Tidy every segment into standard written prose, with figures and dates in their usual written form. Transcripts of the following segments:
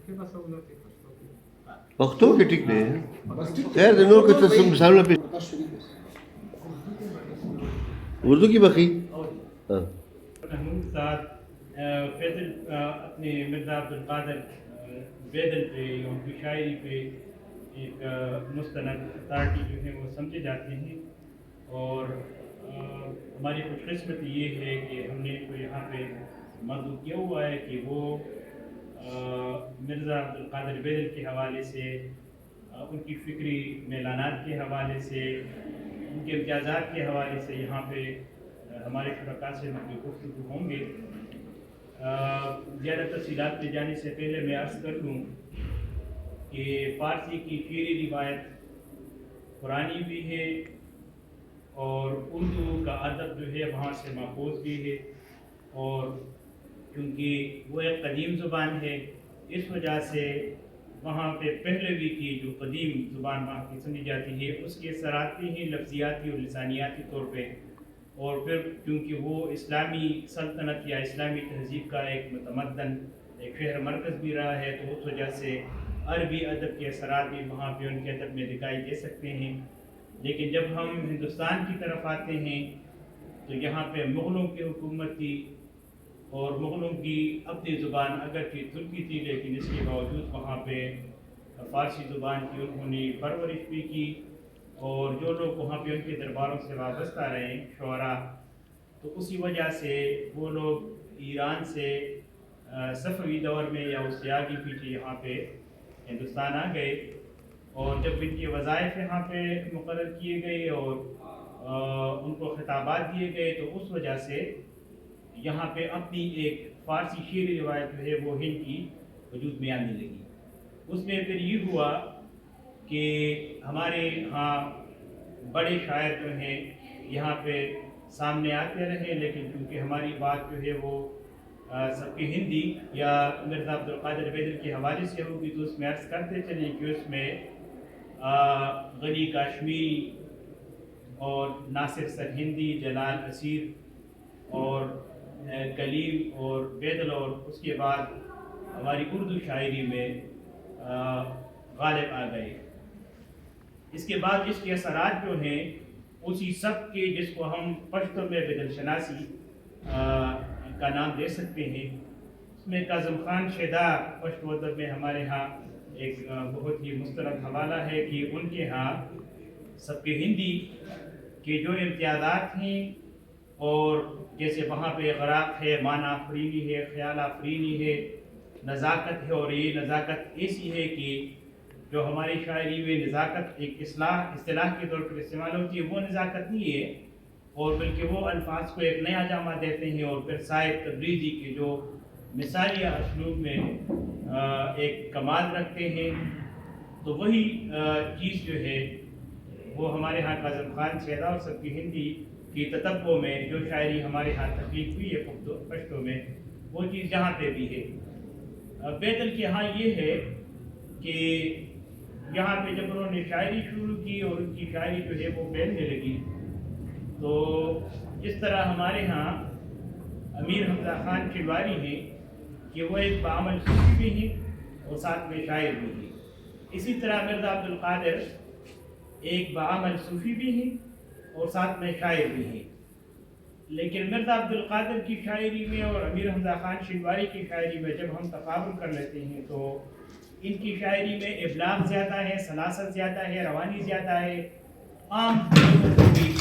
پختو کې ټیک دی خیر د نور کې څه مثالونه په اردو کی بخی محمود صاحب فیضل اپنے مرزا عبد القادر بیدل پہ ان کی شاعری پہ ایک مستند اتھارٹی جو ہے وہ سمجھے جاتے ہیں، اور ہماری خوش قسمتی یہ ہے کہ ہم نے کو یہاں پہ موضوع کیا ہوا ہے کہ وہ مرزا عبد القادر بیدل کے حوالے سے، ان کی فکری میلانات کے حوالے سے، ان کے امتیازات کے حوالے سے یہاں پہ ہمارے شرکاء سے مزید گفتگو ہوں گے۔ زیادہ تفصیلات پہ جانے سے پہلے میں عرض کر دوں کہ فارسی کی شعری روایت قرآنی بھی ہے اور اردو کا ادب جو ہے وہاں سے ماخوذ بھی ہے، اور کیونکہ وہ ایک قدیم زبان ہے اس وجہ سے وہاں پہ پہلوی کی جو قدیم زبان وہاں کی سمجھی جاتی ہے اس کے اثرات بھی ہیں لفظیاتی اور لسانیاتی طور پہ، اور پھر کیونکہ وہ اسلامی سلطنت یا اسلامی تہذیب کا ایک متمدن ایک شہر مرکز بھی رہا ہے، تو اس وجہ سے عربی ادب کے اثرات بھی وہاں پہ ان کے ادب میں دکھائی دے سکتے ہیں۔ لیکن جب ہم ہندوستان کی طرف آتے ہیں تو یہاں پہ مغلوں کی حکومت تھی، اور مغلوں کی اپنی زبان اگرچہ ترکی تھی لیکن اس کے باوجود وہاں پہ فارسی زبان کی انہوں نے پرورش بھی کی، اور جو لوگ وہاں پہ ان کے درباروں سے وابستہ رہے شعراء، تو اسی وجہ سے وہ لوگ ایران سے صفوی دور میں یا اس سے آگے پیچھے یہاں پہ ہندوستان آ گئے، اور جب ان کے وظائف یہاں پہ مقرر کیے گئے اور ان کو خطابات دیے گئے تو اس وجہ سے یہاں پہ اپنی ایک فارسی شعری روایت جو ہے وہ ہند کی وجود میں آنے لگی۔ اس میں پھر یہ ہوا کہ ہمارے ہاں بڑے شاعر جو ہیں یہاں پہ سامنے آتے رہے، لیکن کیونکہ ہماری بات جو ہے وہ سب کی ہندی یا مرزا عبد القادر بیدل کے حوالے سے ہوگی، تو اس میں عرض کرتے چلیں کہ اس میں غنی کاشمیری اور ناصر سرہندی، جلال اسیر اور کلیم اور بیدل، اور اس کے بعد ہماری اردو شاعری میں غالب آ گئے۔ اس کے بعد اس کے اثرات جو ہیں اسی سب کے جس کو ہم پشتو میں بدل شناسی کا نام دے سکتے ہیں، اس میں کاظم خان شیدا پشتو ادب میں ہمارے ہاں ایک بہت ہی مستند حوالہ ہے کہ ان کے ہاں سب کے ہندی کے جو امتیازات ہیں، اور جیسے وہاں پہ غراق ہے، معنی آفرینی ہے، خیال آفرینی ہے، نزاکت ہے، اور یہ نزاکت ایسی ہے کہ جو ہماری شاعری میں نزاکت ایک اصطلاح کے طور پر استعمال ہوتی ہے، وہ نزاکت نہیں ہے، اور بلکہ وہ الفاظ کو ایک نیا جامہ دیتے ہیں، اور پھر صاحب تبریزی کے جو مثالیہ اسلوب میں ایک کمال رکھتے ہیں، تو وہی چیز جو ہے وہ ہمارے ہاں کاظم خان شیدا اور سب کی ہندی کی تتبع میں جو شاعری ہمارے ہاں تخلیق ہوئی ہے پشتو میں، وہ چیز جہاں پہ بھی ہے۔ بیدل کے ہاں یہ ہے کہ یہاں پہ جب انہوں نے شاعری شروع کی اور ان کی شاعری جو ہے وہ پھیلنے لگی، تو جس طرح ہمارے ہاں امیر حمزہ خان چلواری ہیں کہ وہ ایک بعمل صوفی بھی ہیں اور ساتھ میں شاعر بھی ہیں، اسی طرح مرزا عبد القادر ایک بعمل صوفی بھی ہیں اور ساتھ میں شاعر بھی ہیں۔ لیکن مرزا عبد القادر کی شاعری میں اور امیر حمزہ خان شنواری کی شاعری میں جب ہم تقابل کر لیتے ہیں تو ان کی شاعری میں ابلاغ زیادہ ہے، سلاست زیادہ ہے، روانی زیادہ ہے، عام لوگوں کو بھی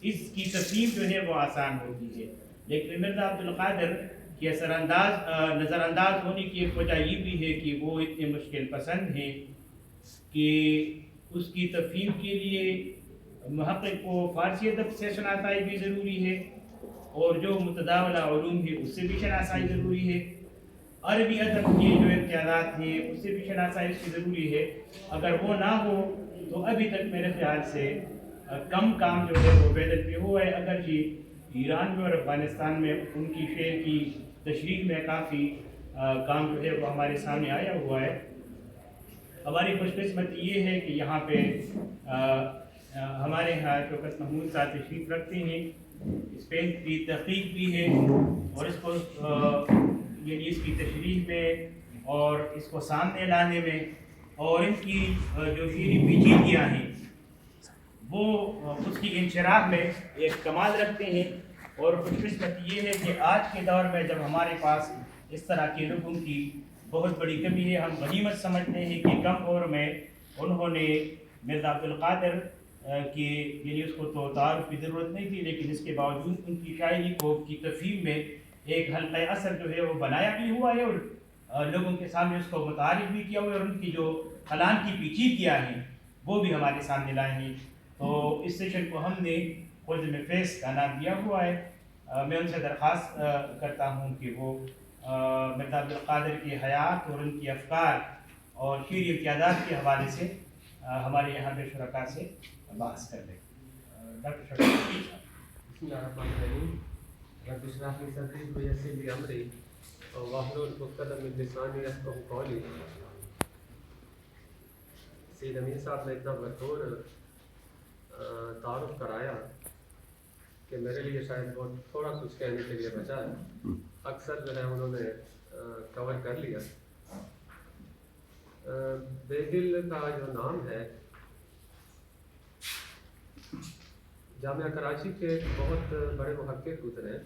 اس کی تفہیم جو ہے وہ آسان ہوتی ہے۔ لیکن مرزا عبد القادر کی نظر انداز ہونے کی ایک وجہ یہ بھی ہے کہ وہ اتنے مشکل پسند ہیں کہ اس کی تفہیم کے لیے محقق کو فارسی ادب سے شناسائی بھی ضروری ہے، اور جو متداولہ علوم ہے اس سے بھی شناسائی ضروری ہے، عربی ادب کے جو امتیازات ہیں اس سے بھی شناسائی اس کی ضروری ہے۔ اگر وہ نہ ہو تو ابھی تک میرے خیال سے کم کام جو ہے وہ بیدل پہ ہوا ہے، اگرچہ ایران میں اور افغانستان میں ان کی شعر کی تشریح میں کافی کام جو ہے وہ ہمارے سامنے آیا ہوا ہے۔ ہماری خوش قسمتی یہ ہے کہ یہاں پہ ہمارے یہاں شوکت محمود صاحب تشریف رکھتے ہیں، اس پہ کی تحقیق بھی ہے، اور اس کو یعنی اس کی تشریح میں اور اس کو سامنے لانے میں، اور ان کی جو شیریں پیچیدگیاں ہیں وہ اس کی انشراح میں ایک کمال رکھتے ہیں۔ اور خوش قسمتی یہ ہے کہ آج کے دور میں جب ہمارے پاس اس طرح کے لوگوں کی بہت بڑی کمی ہے، ہم غنیمت سمجھتے ہیں کہ کم عمر میں انہوں نے مرزا عبدالقادر کی، یعنی اس کو تو تعارف کی ضرورت نہیں تھی، لیکن اس کے باوجود ان کی شاعری کو کی تفہیم میں ایک حلقہ اثر جو ہے وہ بنایا بھی ہوا ہے، اور لوگوں کے سامنے اس کو متعارف بھی کیا ہوا ہے، اور ان کی جو کلام کی پیچیدگیاں ہیں وہ بھی ہمارے سامنے لائے ہیں۔ تو اس سیشن کو ہم نے خلد فیض کا نام دیا ہوا ہے۔ میں ان سے درخواست کرتا ہوں کہ وہ مرزا عبدالقادر کی حیات اور ان کی افکار اور شعری امتیازات کے حوالے سے ہمارے یہاں کے شرکاء سے بحث کر لیں۔ ڈاکٹر شرکاء بسم اللہ الرحمن الرحیم۔ رب اشرح لی صدری ویسر لی امری واحلل عقدۃ من لسانی یفقہوا قولی۔ سید امین صاحب نے اتنا بھرپور تعارف کرایا کہ میرے لیے شاید بہت تھوڑا کچھ کہنے کے لیے بچا ہے، اکثر جو ہے انہوں نے کور کر لیا۔ بے دل کا جو نام ہے جامعہ کراچی کے بہت بڑے محقق گزرے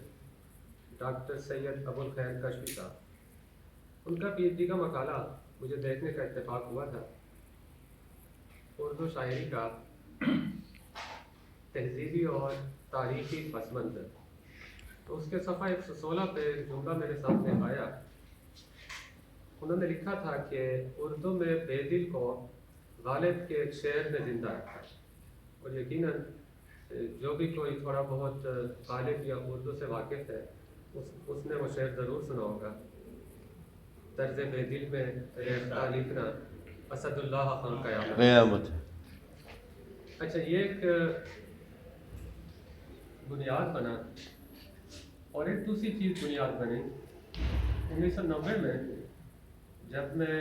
ڈاکٹر سید ابوالخیر کشفی صاحب، ان کا پی ایچ ڈی کا مقالہ مجھے دیکھنے کا اتفاق ہوا تھا۔ اردو شاعری کا تہذیبی اور تاریخی پس منظر، تو اس کے صفحہ 116 پہ جملہ میرے سامنے آیا۔ انہوں نے لکھا تھا کہ اردو میں بے دل کو غالب کے ایک شعر میں زندہ رکھا، اور یقیناً جو بھی کوئی تھوڑا بہت غالب یا اردو سے واقف ہے اس نے وہ شعر ضرور سنا ہوگا۔ طرز بے دل میں ریختہ لکھنا اسد اللہ خان قیامت۔ اچھا، یہ ایک بنیاد بنا، اور ایک دوسری چیز بنیاد بنی 1990 میں، جب میں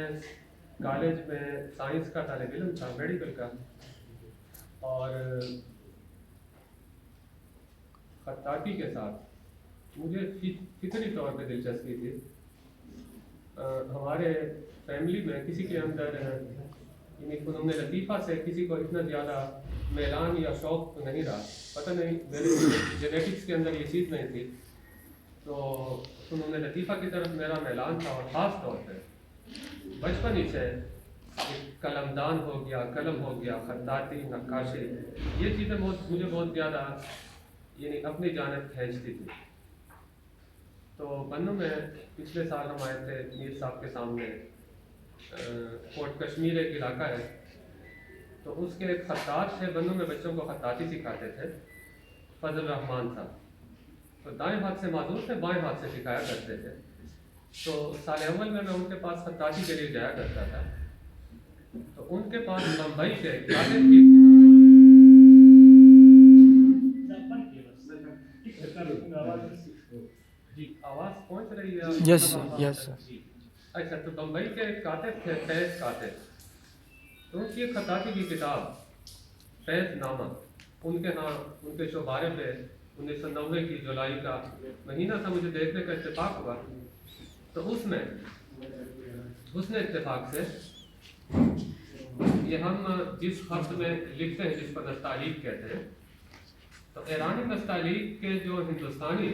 کالج میں سائنس کا طالب علم تھا، میڈیکل کا، اور خطاطی کے ساتھ مجھے فطری طور پہ دلچسپی تھی۔ ہمارے فیملی میں کسی کے اندر یعنی فنون لطیفہ سے کسی کو اتنا زیادہ میلان یا شوق تو نہیں رہا، پتہ نہیں میرے جینیٹکس کے اندر یہ چیز نہیں تھی، تو فنون لطیفہ کی طرف میرا میلان تھا، اور خاص طور پہ بچپن ہی سے قلم دان ہو گیا، قلم ہو گیا، خطاطی، نقاشی، یہ چیزیں مجھے بہت زیادہ یعنی اپنی جانب کھینچتی تھی۔ تو بنوں میں پچھلے سال ہم آئے تھے میر صاحب کے سامنے، کوٹ کشمیر ایک علاقہ ہے، تو اس کے ایک خطاط تھے، بنوں میں بچوں کو خطاطی سکھاتے تھے، فضل الرحمان صاحب، تو دائیں ہاتھ سے معذور تھے، بائیں ہاتھ سے سکھایا کرتے تھے۔ تو سال اول میں ان کے پاس خطاطی کے لیے جایا کرتا تھا، تو ان کے پاس بمبئی سے کاتب کی جی آواز پہنچ رہی ہے؟ یس یس۔ اچھا، تو بمبئی کے ایک کاتب تھے فیض کاتب، تو ان کی ایک خطاطی کی کتاب فیض نامہ، ان کے ہاں ان کے شعبارے پہ 1990 کی جولائی کا مہینہ تھا، مجھے دیکھنے کا اتفاق ہوا۔ تو اس نے اتفاق سے یہ ہم جس خط میں لکھتے ہیں جس پر نستعلیق کہتے ہیں، تو ایرانی نستعلیق کے جو ہندوستانی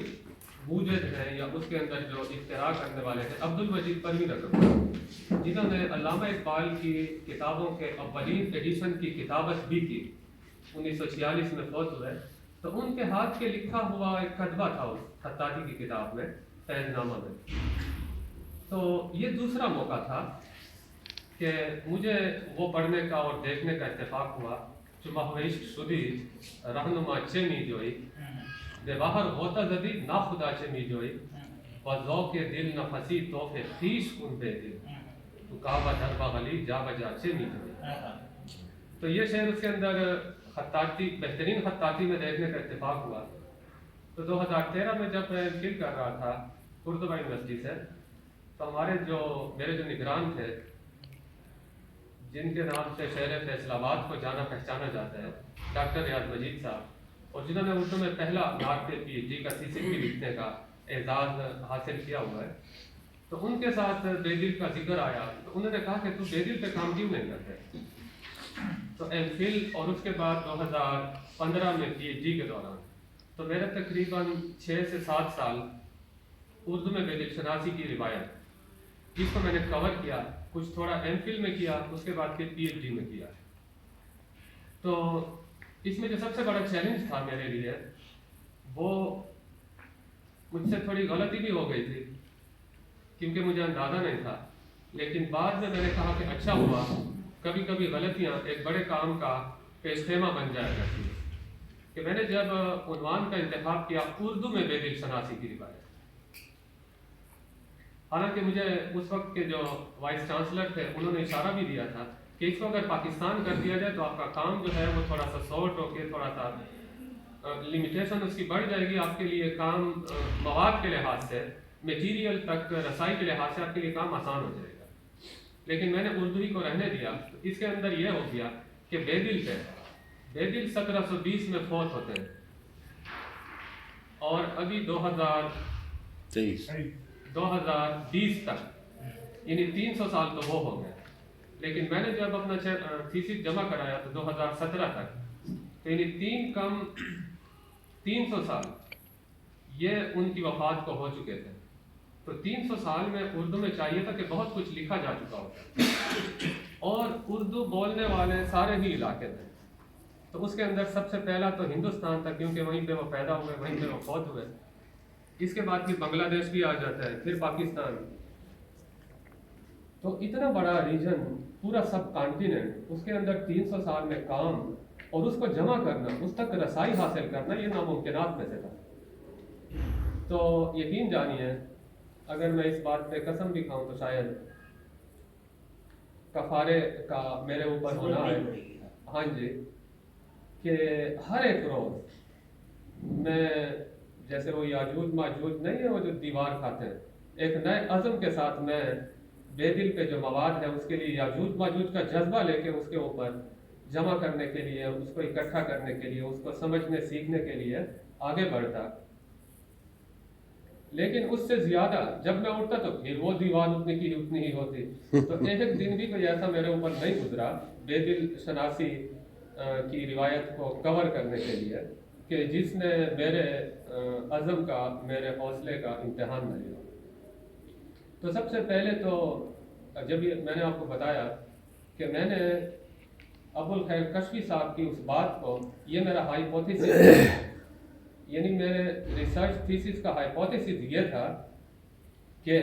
موجد ہیں یا اس کے اندر جو اختراع کرنے والے ہیں عبد المجید پروین اکرم، جنہوں نے علامہ اقبال کی کتابوں کے اولین ایڈیشن کی کتابت بھی کی، 1946 میں فوت ہوئے، تو ان کے ہاتھ کے لکھا ہوا ایک کتبہ تھا اس خطاطی کی کتاب میں، فیض نامہ میں۔ تو یہ دوسرا موقع تھا کہ مجھے وہ پڑھنے کا اور دیکھنے کا اتفاق ہوا۔ چمہ عشق شدی رہنما چه میجوئی، به بحر غوطه زدی ناخدا چه میجوئی، با ذوق دل نفسی توف خویش کن بے دل، تو کعبہ در بغلی جا بجا چه میجوئی۔ تو یہ شعر اس کے اندر خطاطی، بہترین خطاطی میں دیکھنے کا اتفاق ہوا۔ تو 2013 میں جب میں فیل کر رہا تھا قرطبہ یونیورسٹی سے، تو میرے جو نگران تھے، جن کے نام سے شہر فیصل آباد کو جانا پہچانا جاتا ہے، ڈاکٹر ریاض مجید صاحب، اور جنہوں نے اردو میں پہلا نعت پی ایچ ڈی کا تھیسس بھی لکھنے کا اعزاز حاصل کیا ہوا ہے، تو ان کے ساتھ بے دل کا ذکر آیا تو انہوں نے کہا کہ تو بے دل پہ کام کیوں نہیں کرتے؟ تو ایم فل اور اس کے بعد 2015 میں پی ایچ ڈی کے دوران تو میرے تقریباً 6 سے 7 سال اردو میں بے دل شناسی کی روایت جس کو میں نے کور کیا، کچھ تھوڑا ایم فل میں کیا، اس کے بعد پھر پی ایچ ڈی میں کیا۔ تو اس میں جو سب سے بڑا چیلنج تھا میرے لیے وہ مجھ سے تھوڑی غلطی بھی ہو گئی تھی کیونکہ مجھے اندازہ نہیں تھا، لیکن بعد میں نے کہا کہ اچھا ہوا، کبھی کبھی غلطیاں ایک بڑے کام کا پیش خیمہ بن جایا کرتی ہیں، کہ میں نے جب عنوان کا انتخاب کیا اردو میں بے دل شناسی کی روایت، حالانکہ مجھے اس وقت کے جو وائس چانسلر تھے انہوں نے اشارہ بھی دیا تھا کہ اس کو اگر پاکستان کر دیا جائے تو آپ کا کام جو ہے وہ تھوڑا سا شارٹ ہو کے تھوڑا سا لمیٹیشن اس کی بڑھ جائے گی، آپ کے لیے کام مواد کے لحاظ سے، میٹیریل تک رسائی کے لحاظ سے آپ کے لیے کام آسان ہو جائے گا، لیکن میں نے اردو ہی کو رہنے دیا۔ اس کے اندر یہ ہو گیا کہ بے دل 1720 میں فوت ہوتے ہیں اور ابھی 2020 تک یعنی 300 سال تو وہ ہو گئے، لیکن میں نے جب اپنا تھیسس جمع کرایا تو 2017 تک، تو یعنی 300 سال یہ ان کی وفات کو ہو چکے تھے۔ تو 300 سال میں اردو میں چاہیے تھا کہ بہت کچھ لکھا جا چکا ہوتا اور اردو بولنے والے سارے ہی علاقے تھے، تو اس کے اندر سب سے پہلا تو ہندوستان تھا کیونکہ وہیں پہ وہ پیدا ہوئے، وہیں پہ وہ فوت ہوئے، اس کے بعد پھر بنگلہ دیش بھی آ جاتا ہے، پھر پاکستان، تو اتنا بڑا ریجن، پورا سب کانٹیننٹ، اس کے اندر 300 سال میں کام اور اس کو جمع کرنا، اس تک رسائی حاصل کرنا، یہ ناممکنات میں سے تھا۔ تو یقین جانیے اگر میں اس بات پہ قسم بھی کھاؤں تو شاید کفارے کا میرے اوپر ہونا ہے، ہاں جی، کہ ہر ایک روز میں جیسے وہ یاجوج ماجوج نہیں ہے وہ جو دیوار کھاتے ہیں، ایک نئے عزم کے ساتھ میں بے دل پہ جو مواد ہے اس کے لیے یاجوج ماجوج کا جذبہ لے کے اس کے اوپر جمع کرنے کے لیے، اس کو اکٹھا کرنے کے لیے، اس کو سمجھنے سیکھنے کے لیے آگے بڑھتا، لیکن اس سے زیادہ جب میں اٹھتا تو پھر وہ دیوار اتنی کی اتنی ہی ہوتی، تو ایک دن بھی کوئی ایسا میرے اوپر نہیں گزرا بے دل شناسی کی روایت کو کور کرنے کے لیے کہ جس نے میرے عزم کا، میرے حوصلے کا امتحان نہ لیا۔ تو سب سے پہلے تو جب یہ میں نے آپ کو بتایا کہ میں نے ابو الخیر کشفی صاحب کی اس بات کو، یہ میرا ہائیپوتھیسس، یعنی میرے ریسرچ تھیسس کا ہائیپوتھیسس یہ تھا کہ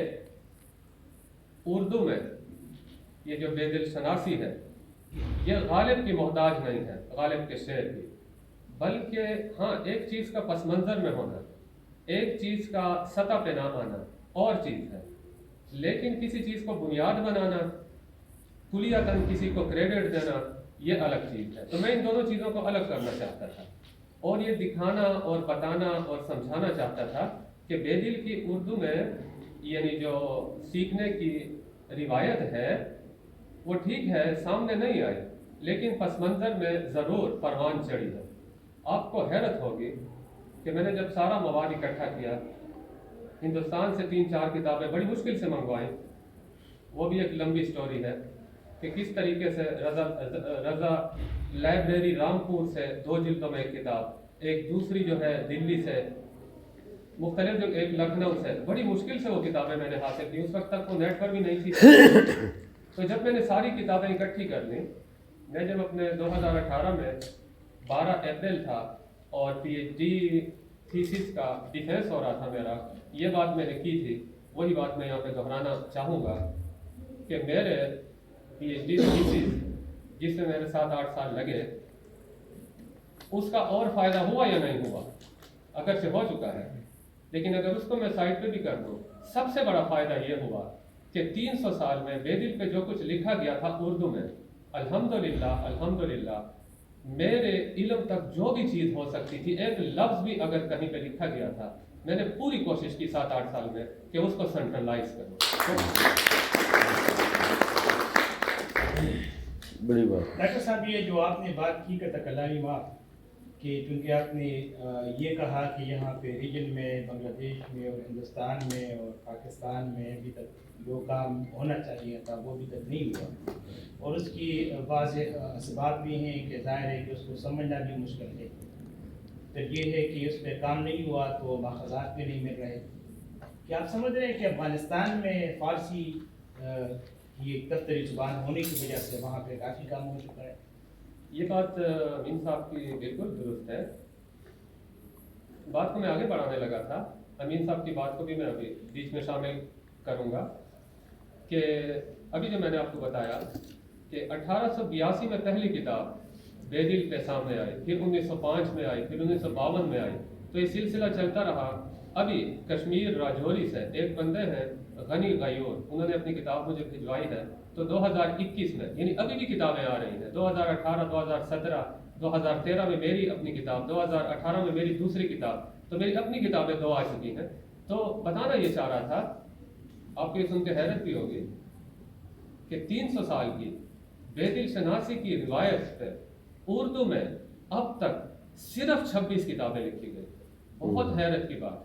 اردو میں یہ جو بے دل شناسی ہے یہ غالب کی محتاج نہیں ہے، غالب کے شعر کی، بلکہ ہاں ایک چیز کا پس منظر میں ہونا، ایک چیز کا سطح پہ نہ آنا اور چیز ہے، لیکن کسی چیز کو بنیاد بنانا، کلیتاً کسی کو کریڈٹ دینا، یہ الگ چیز ہے۔ تو میں ان دونوں چیزوں کو الگ کرنا چاہتا تھا اور یہ دکھانا اور بتانا اور سمجھانا چاہتا تھا کہ بے دل کی اردو میں یعنی جو سیکھنے کی روایت ہے وہ ٹھیک ہے سامنے نہیں آئی، لیکن پس منظر میں ضرور پروان چڑھی ہے۔ آپ کو حیرت ہوگی کہ میں نے جب سارا مواد اکٹھا کیا، ہندوستان سے 3-4 کتابیں بڑی مشکل سے منگوائیں، وہ بھی ایک لمبی سٹوری ہے کہ کس طریقے سے رضا لائبریری رامپور سے 2 جلدوں میں ایک کتاب، ایک دوسری جو ہے دلی سے، مختلف جو ایک لکھنؤ سے، بڑی مشکل سے وہ کتابیں میں نے حاصل کی، اس وقت تک وہ نیٹ پر بھی نہیں تھی۔ تو جب میں نے ساری کتابیں اکٹھی کر لیں، میں جب اپنے 2018 میں 12 اپریل تھا اور پی ایچ ڈی تھیسس کا ڈیفینس ہو رہا تھا میرا، یہ بات میں نے کی تھی، وہی بات میں یہاں پہ دہرانا چاہوں گا کہ میرے پی ایچ ڈی تھیسس جس سے میرے 7-8 سال لگے، اس کا اور فائدہ ہوا یا نہیں ہوا، اگرچہ ہو چکا ہے، لیکن اگر اس کو میں سائٹ پہ بھی کر دوں، سب سے بڑا فائدہ یہ ہوا کہ 300 سال میں بے دل پہ جو کچھ لکھا گیا تھا اردو میں، الحمدللہ میرے علم تک جو بھی چیز ہو سکتی تھی، ایک لفظ بھی اگر کہیں پہ لکھا گیا تھا، میں نے پوری کوشش کی 7-8 سال میں کہ اس کو سینٹرلائز کروں۔ بڑی بات ڈاکٹر صاحب، یہ جو آپ نے بات کی کہ تکلائی ماں، کہ چونکہ آپ نے یہ کہا کہ یہاں پہ ریجن میں بنگلہ دیش میں اور ہندوستان میں اور پاکستان میں ابھی تک جو کام ہونا چاہیے تھا وہ ابھی تک نہیں ہوا، اور اس کی بعض اسباب بھی ہیں کہ ظاہر ہے کہ اس کو سمجھنا بھی مشکل ہے۔ پھر یہ ہے کہ اس پہ کام نہیں ہوا تو ماخذات بھی نہیں مل رہے۔ کیا آپ سمجھ رہے ہیں کہ افغانستان میں فارسی کی ایک دفتری زبان ہونے کی وجہ سے وہاں پہ کافی کام ہو چکا ہے؟ یہ بات امین صاحب کی بالکل درست ہے۔ بات کو میں آگے بڑھانے لگا تھا، امین صاحب کی بات کو بھی میں ابھی بیچ میں شامل کروں گا کہ ابھی جو میں نے آپ کو بتایا کہ 1882 میں پہلی کتاب بے دل پہ سامنے آئی، پھر 1905 میں آئی، پھر 1952 میں آئی، تو یہ سلسلہ چلتا رہا۔ ابھی کشمیر راجوری سے ایک بندے ہیں غنی غیور، انہوں نے اپنی کتاب مجھے بھجوائی ہے، تو 2021 میں یعنی ابھی بھی کتابیں آ رہی ہیں، 2018، 2017، 2013 میں میری اپنی کتاب، 2018 میں میری دوسری کتاب، تو میری اپنی کتابیں 2 آ چکی ہیں۔ تو بتانا یہ چاہ رہا تھا، آپ کو یہ سن کے حیرت بھی ہوگی کہ 300 سال کی بے دل شناسی کی روایت پہ اردو میں اب تک صرف 26 کتابیں لکھی گئی۔ بہت حیرت کی بات ہے،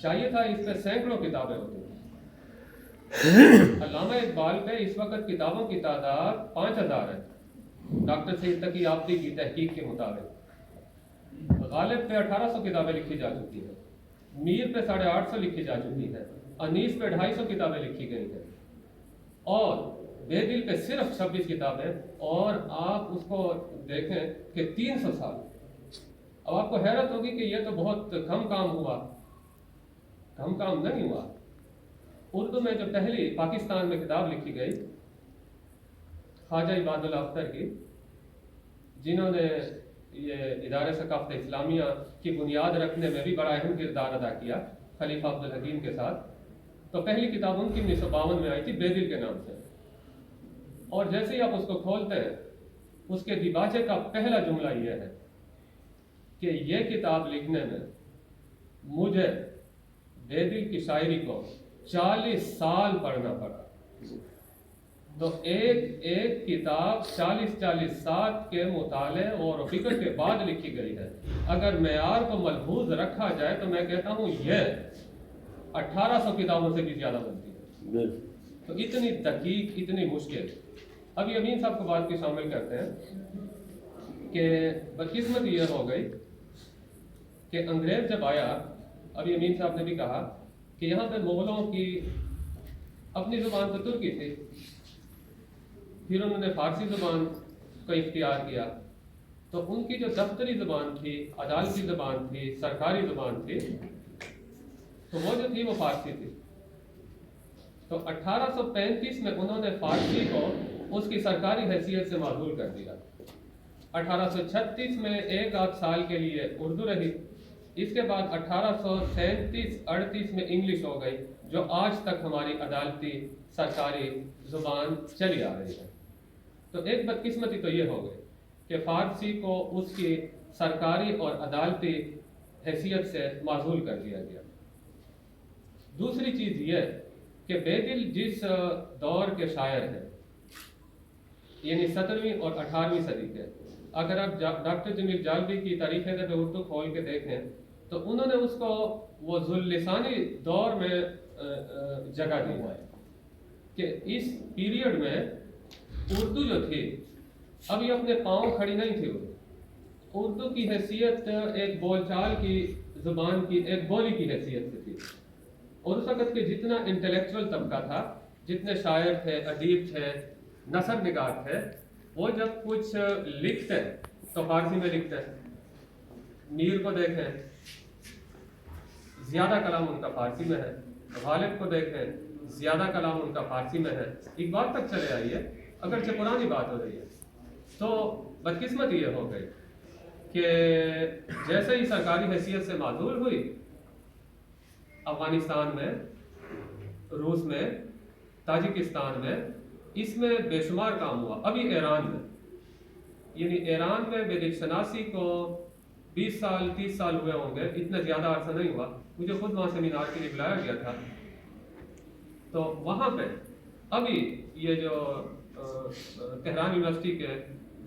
چاہیے تھا اس پہ سینکڑوں کتابیں ہوتی ہیں۔ علامہ اقبال پہ اس وقت کتابوں کی تعداد 5000 ہے، ڈاکٹر سید تقی آبادی کی تحقیق کے مطابق۔ غالب پہ 1800 کتابیں لکھی جا چکی ہیں، میر پہ 850 لکھی جا چکی ہے، انیس پہ 250 کتابیں لکھی گئی ہیں، اور بے دل پہ صرف 26 کتابیں، اور آپ اس کو دیکھیں کہ 300 سال۔ اب آپ کو حیرت ہوگی کہ یہ تو بہت کم کام ہوا، کم کام نہیں ہوا۔ اردو میں جو پہلی پاکستان میں کتاب لکھی گئی خواجہ عباد اللہ اختر کی، جنہوں نے یہ ادارہ ثقافت اسلامیہ کی بنیاد رکھنے میں بھی بڑا اہم کردار ادا کیا خلیفہ عبدالحکیم کے ساتھ، تو پہلی کتاب ان کی 1952 میں آئی تھی بے دل کے نام سے۔ اور جیسے ہی آپ اس کو کھولتے ہیں، اس کے دیباچے کا پہلا جملہ یہ ہے کہ یہ کتاب لکھنے میں مجھے بے دل کی شاعری کو 40 سال پڑھنا پڑا۔ تو ایک کتاب 40 سال کے مطالعے اور فکر کے بعد لکھی گئی ہے۔ اگر معیار کو ملحوظ رکھا جائے تو میں کہتا ہوں یہ 1800 کتابوں سے بھی زیادہ بنتی ہے۔ تو اتنی دقیق، اتنی مشکل۔ ابھی امین صاحب کو بات کی شامل کرتے ہیں کہ بدقسمت یہ ہو گئی کہ انگریز جب آیا، ابھی امین صاحب نے بھی کہا کہ یہاں پہ مغلوں کی اپنی زبان تو ترکی تھی، پھر انہوں نے فارسی زبان کو اختیار کیا، تو ان کی جو دفتری زبان تھی، عدالتی زبان تھی، سرکاری زبان تھی، تو وہ جو تھی وہ فارسی تھی۔ تو 1835 میں انہوں نے فارسی کو اس کی سرکاری حیثیت سے معزول کر دیا۔ 1836 میں 1 سال کے لیے اردو رہی، اس کے بعد 1837-38 میں انگلش ہو گئی، جو آج تک ہماری عدالتی سرکاری زبان چلی آ رہی ہے۔ تو ایک بدقسمتی تو یہ ہو گئی کہ فارسی کو اس کی سرکاری اور عدالتی حیثیت سے معزول کر دیا گیا۔ دوسری چیز یہ کہ بے دل جس دور کے شاعر ہیں، یعنی 17ویں اور 18ویں صدی کے، اگر آپ ڈاکٹر جمیل جالبی کی تاریخ اردو کھول کے دیکھیں تو انہوں نے اس کو وہ ذواللسانی دور میں جگہ دی ہے کہ اس پیریڈ میں اردو جو تھی ابھی اپنے پاؤں کھڑی نہیں تھی۔ اردو کی حیثیت ایک بول چال کی زبان کی، ایک بولی کی حیثیت سے تھی، اور اس وقت کے جتنا انٹلیکچوئل طبقہ تھا، جتنے شاعر تھے، ادیب تھے، نثر نگار تھے، وہ جب کچھ لکھتے تو فارسی میں لکھتے۔ میر کو دیکھیں، زیادہ کلام ان کا فارسی میں ہے، غالب کو دیکھیں، زیادہ کلام ان کا فارسی میں ہے، اقبال تک چلے آئیے، اگرچہ پرانی بات ہو رہی ہے۔ تو بدقسمت یہ ہو گئی کہ جیسے ہی سرکاری حیثیت سے معزول ہوئی، افغانستان میں، روس میں، تاجکستان میں، اس میں بے شمار کام ہوا۔ ابھی ایران میں، یعنی ایران میں بے دل شناسی کو 20 سال 30 سال ہوئے ہوں گے، اتنا زیادہ عرصہ نہیں ہوا، مجھے خود وہاں سیمینار کے لیے بلایا گیا تھا۔ تو وہاں پہ ابھی یہ جو تہران یونیورسٹی کے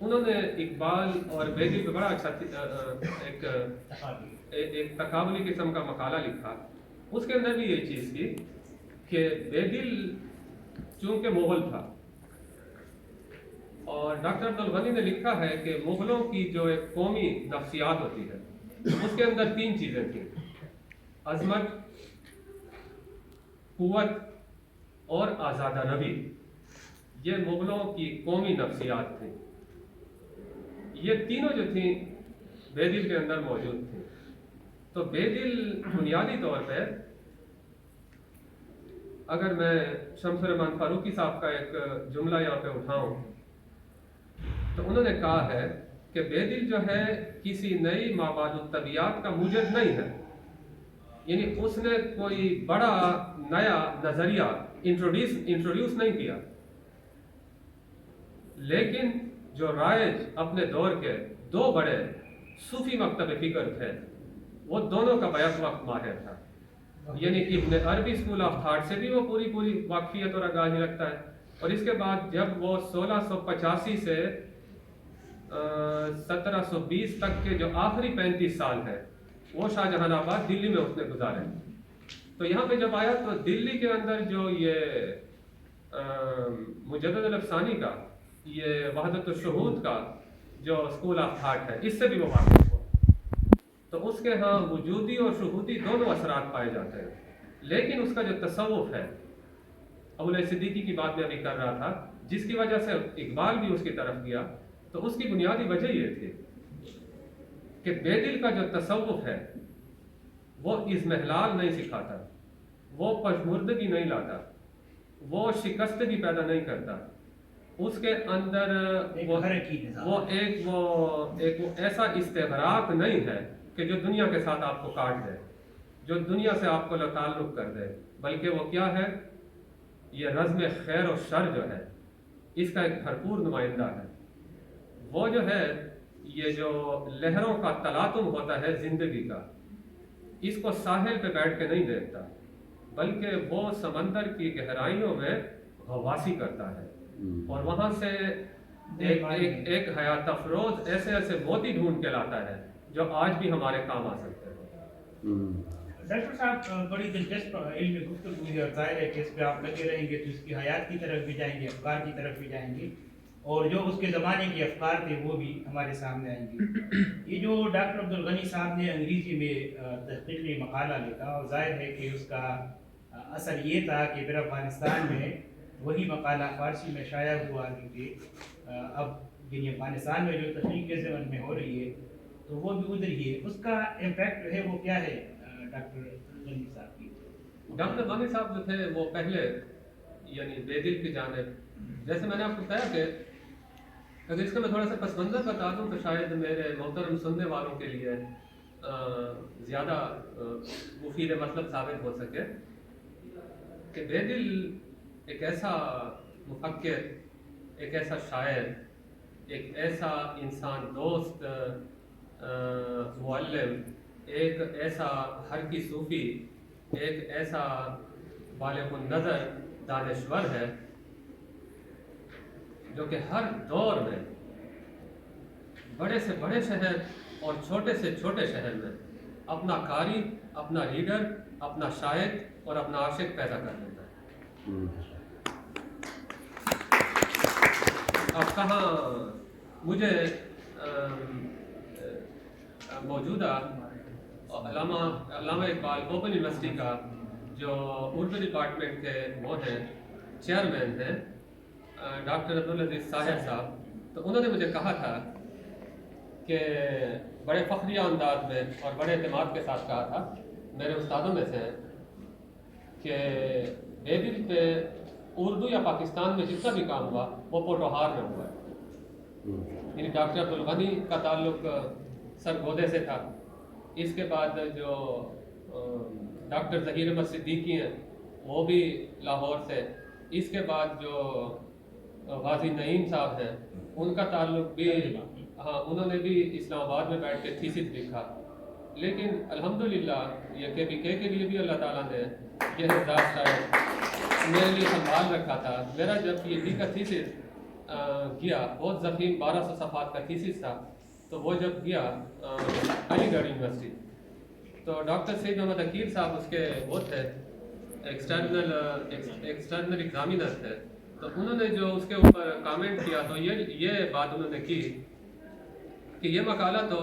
انہوں نے اقبال اور بیدل پہ بڑا اچھا ایک تقابلی قسم کا مقالہ لکھا. اس کے اندر بھی یہ چیز کی کہ بیدل چونکہ مغل تھا اور ڈاکٹر عبدالغنی نے لکھا ہے کہ مغلوں کی جو ایک قومی نفسیات ہوتی ہے اس کے اندر 3 چیزیں تھیں: عظمت، قوت اور آزادہ نبی. یہ مغلوں کی قومی نفسیات تھیں. یہ تینوں جو تھیں بیدل کے اندر موجود تھیں. تو بیدل بنیادی طور پہ، اگر میں شمس الرحمان فاروقی صاحب کا ایک جملہ یہاں پہ اٹھاؤں تو انہوں نے کہا ہے کہ بیدل جو ہے کسی نئی مابعد الطبیعات کا موجد نہیں ہے. یعنی اس نے کوئی بڑا نیا نظریہ انٹروڈیوس نہیں کیا، لیکن جو رائج اپنے دور کے 2 بڑے صوفی مکتب فکر تھے وہ دونوں کا بیک وقت ماہر تھا. یعنی ابن عربی اسکول آف تھاٹ سے بھی وہ پوری واقفیت اور آگاہی رکھتا ہے. اور اس کے بعد جب وہ 1685 سے 1720 تک کے جو آخری 35 سال ہیں وہ شاہ جہان آباد دلی میں اس نے گزارے. تو یہاں پہ جب آیا تو دلی کے اندر جو یہ مجدد الافسانی کا، یہ وحدت الشہود کا جو اسکول آف تھاٹ ہے، اس سے بھی وہ واقف ہوا. تو اس کے ہاں وجودی اور شہودی دونوں اثرات پائے جاتے ہیں. لیکن اس کا جو تصوف ہے، ابوالعز صدیقی کی بات میں ابھی کر رہا تھا، جس کی وجہ سے اقبال بھی اس کی طرف گیا، تو اس کی بنیادی وجہ یہ تھی کہ بیدل کا جو تصوف ہے وہ اضمحلال نہیں سکھاتا، وہ پشمردگی نہیں لاتا، وہ شکستگی پیدا نہیں کرتا. اس کے اندر وہ ایک ایسا استغراق نہیں ہے کہ جو دنیا کے ساتھ آپ کو کاٹ دے، جو دنیا سے آپ کو تعلق کر دے، بلکہ وہ کیا ہے، یہ رزم خیر و شر جو ہے اس کا ایک بھرپور نمائندہ ہے. وہ جو ہے یہ جو لہروں کا تلاطم ہوتا ہے زندگی کا، اس کو ساحل پہ بیٹھ کے نہیں دیکھتا، بلکہ وہ سمندر کی گہرائیوں میں غواصی کرتا ہے اور وہاں سے ایک حیات افروز ایسے موتی ڈھونڈ کے لاتا ہے جو آج بھی ہمارے کام آ سکتے ہیں. ڈاکٹر صاحب بڑی دلچسپ علمی گفتگو ہے اور ظاہر ہے کہ اس پہ آپ لگے رہیں گے تو اس کی حیات کی طرف بھی جائیں گے، افکار کی طرف بھی جائیں گے، اور جو اس کے زمانے کے افکار تھے وہ بھی ہمارے سامنے آئیں گے. یہ جو ڈاکٹر عبدالغنی صاحب نے انگریزی میں تحقیقی مقالہ لکھا، اور ظاہر ہے کہ اس کا اثر یہ تھا کہ پھر افغانستان میں وہی مقالہ فارسی میں شائع ہوا، کیونکہ اب یعنی افغانستان میں جو تحقیق کے زمن میں ہو رہی ہے تو وہ بھی ادھر ہی ہے. اس کا امپیکٹ جو ہے وہ کیا ہے ڈاکٹر غنی صاحب کی؟ ڈاکٹر غنی صاحب جو تھے وہ پہلے یعنی بیدل کی جانب، جیسے میں نے آپ کو کہا کہ اگر اس کا میں تھوڑا سا پس منظر بتا دوں تو شاید میرے محترم سننے والوں کے لیے زیادہ مفید مطلب ثابت ہو سکے کہ بیدل ایک ایسا مفکر، ایک ایسا شاعر، ایک ایسا انسان دوست، معلم، ایک ایسا حرکی صوفی، ایک ایسا بالغ النظر دانشور ہے جو کہ ہر دور میں بڑے سے بڑے شہر اور چھوٹے سے چھوٹے شہر میں اپنا قاری، اپنا لیڈر، اپنا شاعر اور اپنا عاشق پیدا کر دیتا ہے. اب کہاں مجھے موجودہ علامہ اقبال اوپن یونیورسٹی کا جو اردو ڈپارٹمنٹ کے وہ ہیں چیئرمین ہیں ڈاکٹر عبدالعزیز طاہر صاحب، تو انہوں نے مجھے کہا تھا کہ بڑے فخریہ انداز میں اور بڑے اعتماد کے ساتھ کہا تھا، میرے استادوں میں سے کہ بیدل پہ اردو یا پاکستان میں جتنا بھی کام ہوا وہ پوٹوہار میں ہوا ہے. یعنی ڈاکٹر عبدالغنی کا تعلق سرگودے سے تھا، اس کے بعد جو ڈاکٹر ظہیر احمد صدیقی ہیں وہ بھی لاہور سے، اس کے بعد جو غازی نعیم صاحب ہیں ان کا تعلق بھی انہوں نے بھی اسلام آباد میں بیٹھ کے تھیسس لکھا. لیکن الحمدللہ یہ KBK کے لیے بھی اللہ تعالیٰ نے یہ اعزاز شاید میرے لیے سنبھال رکھا تھا. میرا جب PhD کا تھیسس گیا، بہت ضخیم 1200 صفحات کا تھیسس تھا، تو وہ جب گیا علی گڑھ یونیورسٹی، تو ڈاکٹر سید محمد عقیل صاحب اس کے وہ تھے ایکسٹرنل ایگزامینر تھے، تو انہوں نے جو اس کے اوپر کامنٹ کیا تو یہ بات انہوں نے کی کہ یہ مقالہ تو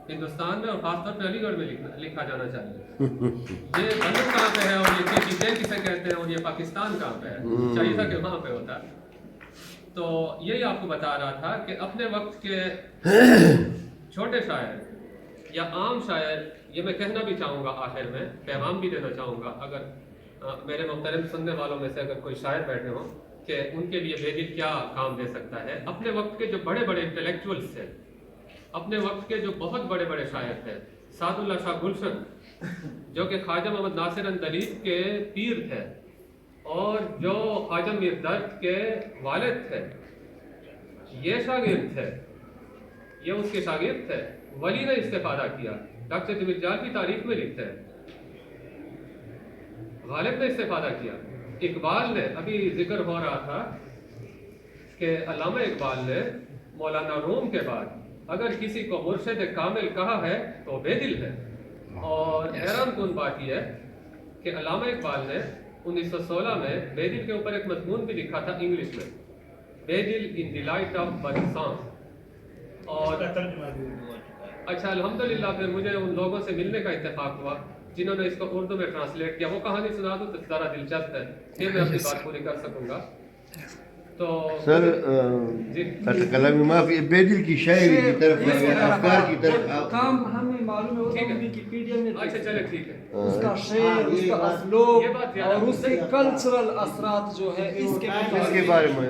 ہندوستان میں اور خاص طور پہ علی گڑھ میں لکھا جانا چاہیے، یہ لندن کہاں پہ ہے اور یہ چیزیں کسے کہتے ہیں اور یہ پاکستان کہاں پہ ہے، چاہیے تھا کہ وہاں پہ ہوتا۔ تو یہی آپ کو بتا رہا تھا کہ اپنے وقت کے چھوٹے شاعر یا عام شاعر، یہ میں کہنا بھی چاہوں گا آخر میں، پیغام بھی دینا چاہوں گا اگر میرے محترم سننے والوں میں سے اگر کوئی شاعر بیٹھے ہوں کہ ان کے لیے بیدل کیا کام دے سکتا ہے۔ اپنے وقت کے جو بڑے بڑے انٹلیکچوئلس تھے، اپنے وقت کے جو بہت بڑے بڑے شاعر تھے، سعد اللہ شاہ گلشن جو کہ خواجہ محمد ناصر اندلیب کے پیر تھے اور جو خواجہ میر درد کے والد تھے، یہ شاگرد تھے، یہ اس کے شاگرد تھے۔ ولی نے استفادہ کیا، ڈاکٹر جمیل جال کی تاریخ میں لکھتے ہیں، غالب نے استفادہ کیا، اقبال نے، ابھی ذکر ہو رہا تھا کہ علامہ اقبال نے مولانا روم کے بعد اگر کسی کو مرشد کامل کہا ہے تو بیدل ہے۔ اور حیران کن بات یہ ہے کہ علامہ اقبال نے 1916 میں بیدل کے اوپر ایک مضمون بھی لکھا تھا انگلش میں، بیدل ان دی لائٹ آف برسان، اور اچھا الحمدللہ پھر مجھے ان لوگوں سے ملنے کا اتفاق ہوا جنہوں نے اس کو اردو میں ٹرانسلیٹ کیا۔ وہ کہانی سنا دوں تو ذرا دلچسپ ہے، پھر میں اپنی بات پوری کر سکوں گا۔ تو سر کلامی معافی، بیدل کی شاعری کی طرف افکار کی طرف کام ہمیں معلوم ہے، وہ تو ویکیپیڈیا میں اچھا چلے ٹھیک ہے، اس کا شعر، اس کا اسلوب اور اس کے کلچرل اثرات جو ہے اس کے بارے میں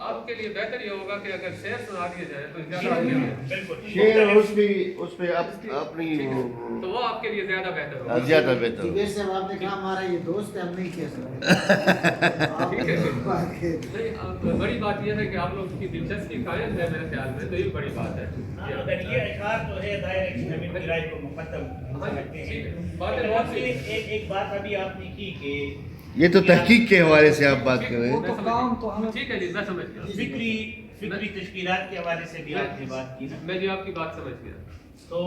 آپ کے لیے بہتر یہ ہوگا کہ اگر شعر سنا دیے جائے تو زیادہ شعر اور اس پہ اپنی تو وہ آپ کے لیے زیادہ بہتر ہوگا۔ زیادہ بہتر جبیر صاحب آپ نے کہا ہمارا یہ دوست ہے، ہم نہیں کہہ سکتے۔ ٹھیک ہے، نہیں بڑی بات یہ ہے کہ آپ لوگ کی دلچسپی قائم ہے میرے خیال میں، تو یہ بڑی بات ہے۔ اگر یہ اشعار تو ہے دائرہ کی زمین کی رائے کو مقدم سمجھتے ہیں۔ ایک بات ابھی آپ نے کی کہ یہ تو تحقیق کے حوالے سے آپ بات کر رہے ہیں، تو کام تو ہمیں ٹھیک ہے جی، میں سمجھ گیا، فکری تشکیلات کے حوالے سے بھی آپ نے بات کی نا، میں جی آپ کی بات سمجھ گیا۔ تو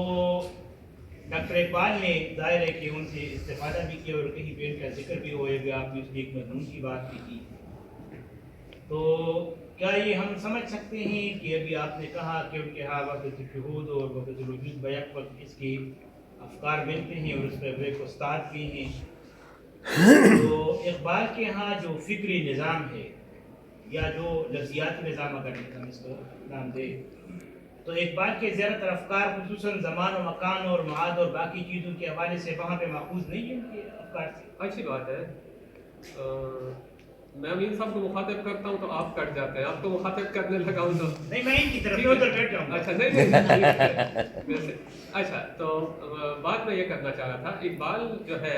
ڈاکٹر اقبال نے ظاہر ہے کہ ان سے استفادہ بھی کیا اور کہیں پہ ان کا ذکر بھی ہوئے گا، آپ نے اس کی ایک مضمون کی بات بھی کی۔ تو کیا یہ ہم سمجھ سکتے ہیں کہ ابھی آپ نے کہا کہ ان کے ہاں وحدت الشہود اور وحدت الوجود بیک وقت اس کی افکار ملتے ہیں اور اس پہ ایک استاد بھی ہیں، تو اقبال کے ہاں جو فکری نظام ہے یا جو لفظیاتی نظام اگر ہم اس کو نام دیں، تو اقبال کے زیادہ تر افکار خصوصاً زمان و مکان اور معاد اور باقی چیزوں کے حوالے سے وہاں پہ ماخوذ نہیں ہے ان کے افکار سے۔ اچھی بات ہے، میں امین صاحب کو مخاطب کرتا ہوں تو آپ کٹ جاتے ہیں، آپ کو مخاطب کرنے لگا ہوں تو نہیں، میں ان کی طرف ادھر بیٹھ جاؤں گا۔ اچھا نہیں اچھا، تو بات میں یہ کرنا چاہ رہا تھا، اقبال جو ہے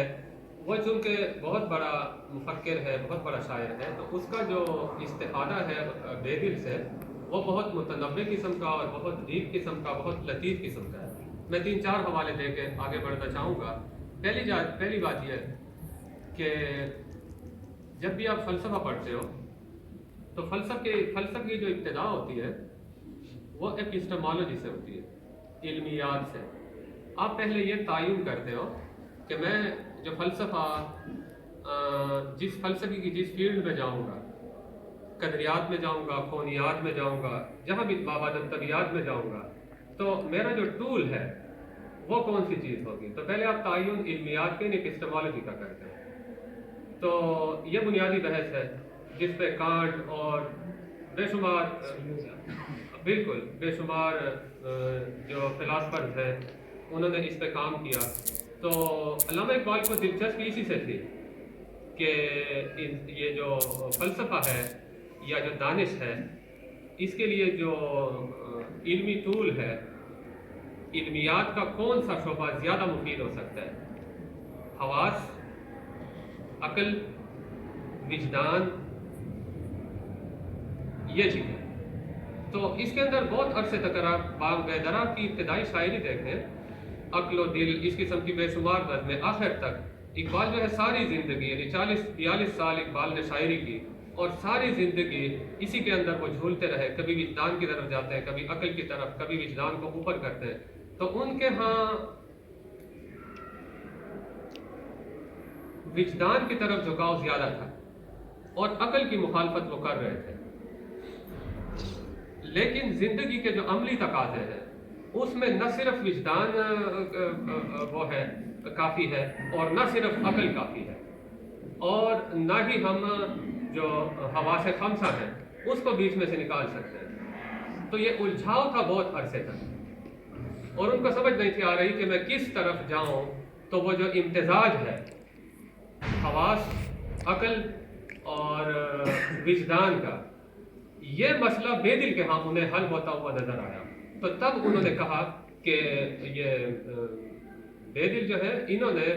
وہ چونکہ بہت بڑا مفکر ہے، بہت بڑا شاعر ہے، تو اس کا جو استفادہ ہے بیدل سے وہ بہت متنوع قسم کا اور بہت ڈیپ قسم کا، بہت لطیف قسم کا ہے۔ میں 3-4 حوالے دے کے آگے بڑھنا چاہوں گا۔ پہلی بات یہ ہے کہ جب بھی آپ فلسفہ پڑھتے ہو تو فلسفے کی جو ابتدا ہوتی ہے وہ ایپسٹمالوجی سے ہوتی ہے، علمیات سے۔ آپ پہلے یہ تعین کرتے ہو کہ میں جو فلسفہ جس فلسفے کی جس فیلڈ میں جاؤں گا، قدریات میں جاؤں گا، کونیات میں جاؤں گا، جہاں بھی مابعد طبیعت میں جاؤں گا، تو میرا جو ٹول ہے وہ کون سی چیز ہوگی۔ تو پہلے آپ تعین علمیات کے ایپسٹمالوجی کا کرتے ہیں۔ تو یہ بنیادی بحث ہے جس پہ کانٹ اور بے شمار جو فلاسفرز ہیں انہوں نے اس پہ کام کیا۔ تو علامہ اقبال کو دلچسپی اسی سے تھی کہ یہ جو فلسفہ ہے یا جو دانش ہے، اس کے لیے جو علمی ٹول ہے، علمیات کا کون سا شعبہ زیادہ مفید ہو سکتا ہے، حواس، عقل، وجدان، یہ چیزیں۔ تو اس کے اندر بہت عرصے تک آپ باغ کی ابتدائی شاعری دیکھیں، عقل و دل، اس قسم کی بے شمار نظمیں، آخر تک اقبال جو ہے ساری زندگی یعنی 40-42 سال اقبال نے شاعری کی اور ساری زندگی اسی کے اندر وہ جھولتے رہے، کبھی وجدان کی طرف جاتے ہیں، کبھی عقل کی طرف، کبھی وجدان کو اوپر کرتے ہیں، تو ان کے ہاں وجدان کی طرف جھکاؤ زیادہ تھا اور عقل کی مخالفت وہ کر رہے تھے۔ لیکن زندگی کے جو عملی تقاضے ہیں اس میں نہ صرف وجدان وہ ہے کافی ہے اور نہ صرف عقل کافی ہے، اور نہ ہی ہم جو حواس خمسہ ہیں اس کو بیچ میں سے نکال سکتے ہیں۔ تو یہ الجھاؤ تھا بہت عرصے تک، اور ان کو سمجھ نہیں تھی آ رہی کہ میں کس طرف جاؤں۔ تو وہ جو امتزاج ہے حواس، عقل اور وجدان کا، یہ مسئلہ بے دل کے ہاں انہیں حل ہوتا ہوا نظر آیا۔ تو تب انہوں نے کہا کہ یہ بے دل جو ہے، انہوں نے،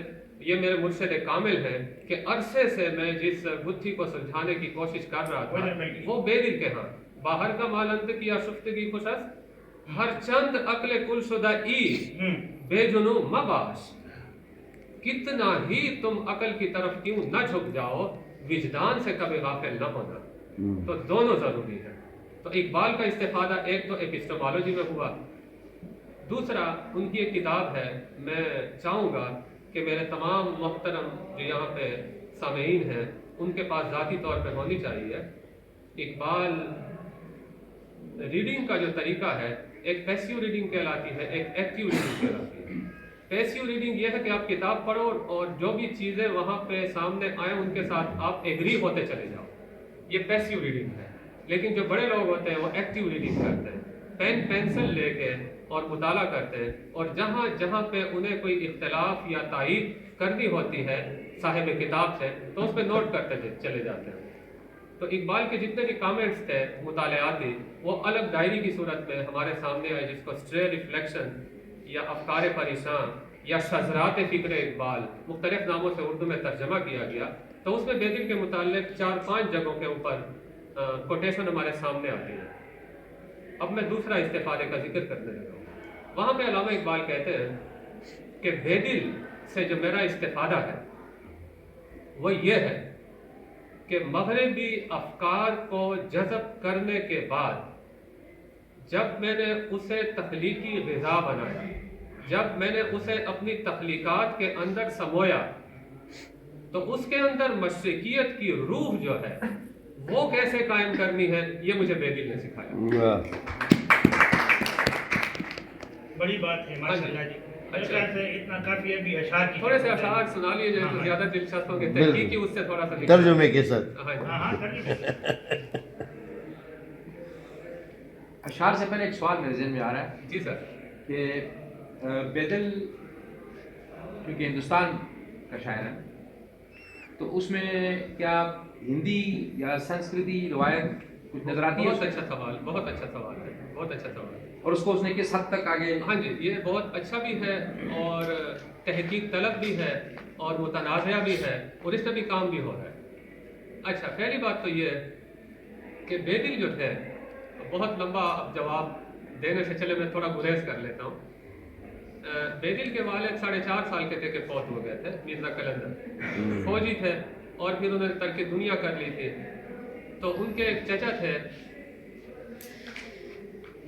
یہ میرے مرشد کامل ہیں کہ عرصے سے میں جس گتھی کو سلجھانے کی کوشش کر رہا تھا وہ بے دل کے ہاں باہر کا مالند کیا شفتگی خوشست ہر چند عقل کل شدہ ای بے جنو مباش، کتنا ہی تم عقل کی طرف کیوں نہ جھک جاؤ، وجدان سے کبھی غافل نہ ہونا۔ تو دونوں ضروری ہے۔ تو اقبال کا استفادہ ایک تو ایپسٹمالوجی میں ہوا، دوسرا ان کی ایک کتاب ہے، میں چاہوں گا کہ میرے تمام محترم جو یہاں پہ سامعین ہیں ان کے پاس ذاتی طور پہ ہونی چاہیے۔ اقبال ریڈنگ کا جو طریقہ ہے، ایک پیسیو ریڈنگ کہلاتی ہے، ایک ایکٹیو ریڈنگ کہلاتی ہے۔ پیسیو ریڈنگ یہ ہے کہ آپ کتاب پڑھو اور جو بھی چیزیں وہاں پہ سامنے آئیں ان کے ساتھ آپ ایگری ہوتے چلے جاؤ، یہ پیسیو ریڈنگ ہے۔ لیکن جو بڑے لوگ ہوتے ہیں وہ ایکٹیو ریڈنگ کرتے ہیں، پین پینسل لے کے اور مطالعہ کرتے ہیں، اور جہاں جہاں پہ انہیں کوئی اختلاف یا تائید کرنی ہوتی ہے صاحب کتاب سے تو اس پہ نوٹ کرتے چلے جاتے ہیں۔ تو اقبال کے جتنے بھی کامنٹس تھے مطالعاتی، وہ الگ ڈائری کی صورت میں ہمارے سامنے آئے، جس کو اسٹرے ریفلیکشن یا افکار پریشان یا شذرات فکر اقبال مختلف ناموں سے اردو میں ترجمہ کیا گیا۔ تو اس میں بے دل کے متعلق 4-5 جگہوں کے اوپر کوٹیشن ہمارے سامنے آتی ہے۔ اب میں دوسرا استفادے کا ذکر کرنے لگا ہوں۔ وہاں پہ علامہ اقبال کہتے ہیں کہ بے دل سے جو میرا استفادہ ہے وہ یہ ہے کہ مغربی افکار کو جذب کرنے کے بعد جب میں نے اسے تخلیقی غذا بنایا، جب میں نے اسے اپنی تخلیقات کے اندر سمویا، تو اس کے اندر مشرقیت کی روح جو ہے وہ کیسے قائم کرنی ہے، یہ مجھے بے دل نے سکھایا۔ بڑی بات ہے ماشاءاللہ جی۔ اتنا کافی ہے، بھی اشعار کی تھوڑے سے اشعار سنا لیے جائیں تو زیادہ دلچسپ ہوں گے، تحقیق اس سے تھوڑا سا ترجمے کے ساتھ۔ ہاں اشعار سے پہلے ایک سوال میرے ذہن میں آ رہا ہے جی سر، کہ بے دل کیونکہ ہندوستان کا شاعر ہے، تو اس میں کیا ہندی یا سنسکرتی روایت کچھ نظر آتی ہے؟ بہت اچھا سوال، بہت اچھا سوال ہے، بہت اچھا سوال ہے۔ اور اس کو اس نے کس حد تک آگے؟ ہاں جی، یہ بہت اچھا بھی ہے اور تحقیق طلب بھی ہے اور متنازعہ بھی ہے، اور اس پہ بھی کام بھی ہو رہا ہے۔ اچھا، پہلی بات تو یہ ہے کہ بے دل جو تھے، بہت لمبا اب جواب دینے سے چلے میں تھوڑا گریز کر لیتا ہوں۔ بے دل کے والد 4.5 سال کے تھے کہ فوت ہو گئے تھے، مرزا قلندر فوجی تھے، اور پھر انہوں نے ترک دنیا کر لی تھی۔ تو ان کے ایک چچا تھے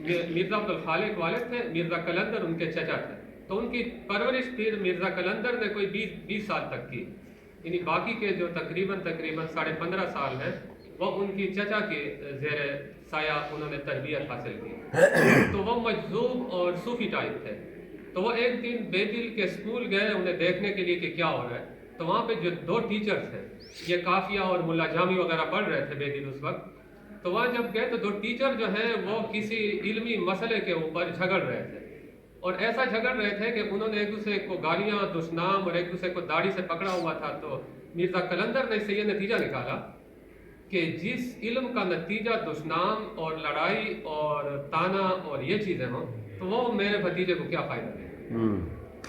مرزا عبد الخالق والد تھے، مرزا قلندر ان کے چچا تھے۔ تو ان کی پرورش پھر مرزا قلندر نے کوئی 20 سال تک کی، یعنی باقی کے جو تقریباً 15.5 سال ہیں وہ ان کی چچا کے زیر سایہ انہوں نے تربیت حاصل کی۔ تو وہ مجذوب اور صوفی ٹائپ تھے۔ تو وہ ایک دن بے دل کے اسکول گئے انہیں دیکھنے کے لیے کہ کیا ہو رہا ہے۔ تو وہاں پہ جو 2 ٹیچرز تھے، یہ قافیہ اور ملا جامی وغیرہ پڑھ رہے تھے بے دل اس وقت۔ تو وہاں جب گئے تو 2 ٹیچر جو ہیں وہ کسی علمی مسئلے کے اوپر جھگڑ رہے تھے، اور ایسا جھگڑ رہے تھے کہ انہوں نے ایک دوسرے کو گالیاں دشنام اور ایک دوسرے کو داڑھی سے پکڑا ہوا تھا۔ تو مرزا قلندر نے اس سے یہ نتیجہ نکالا کہ جس علم کا نتیجہ دشنام اور لڑائی اور تانا اور یہ چیزیں ہوں تو وہ میرے بھتیجے کو کیا فائدہ دے۔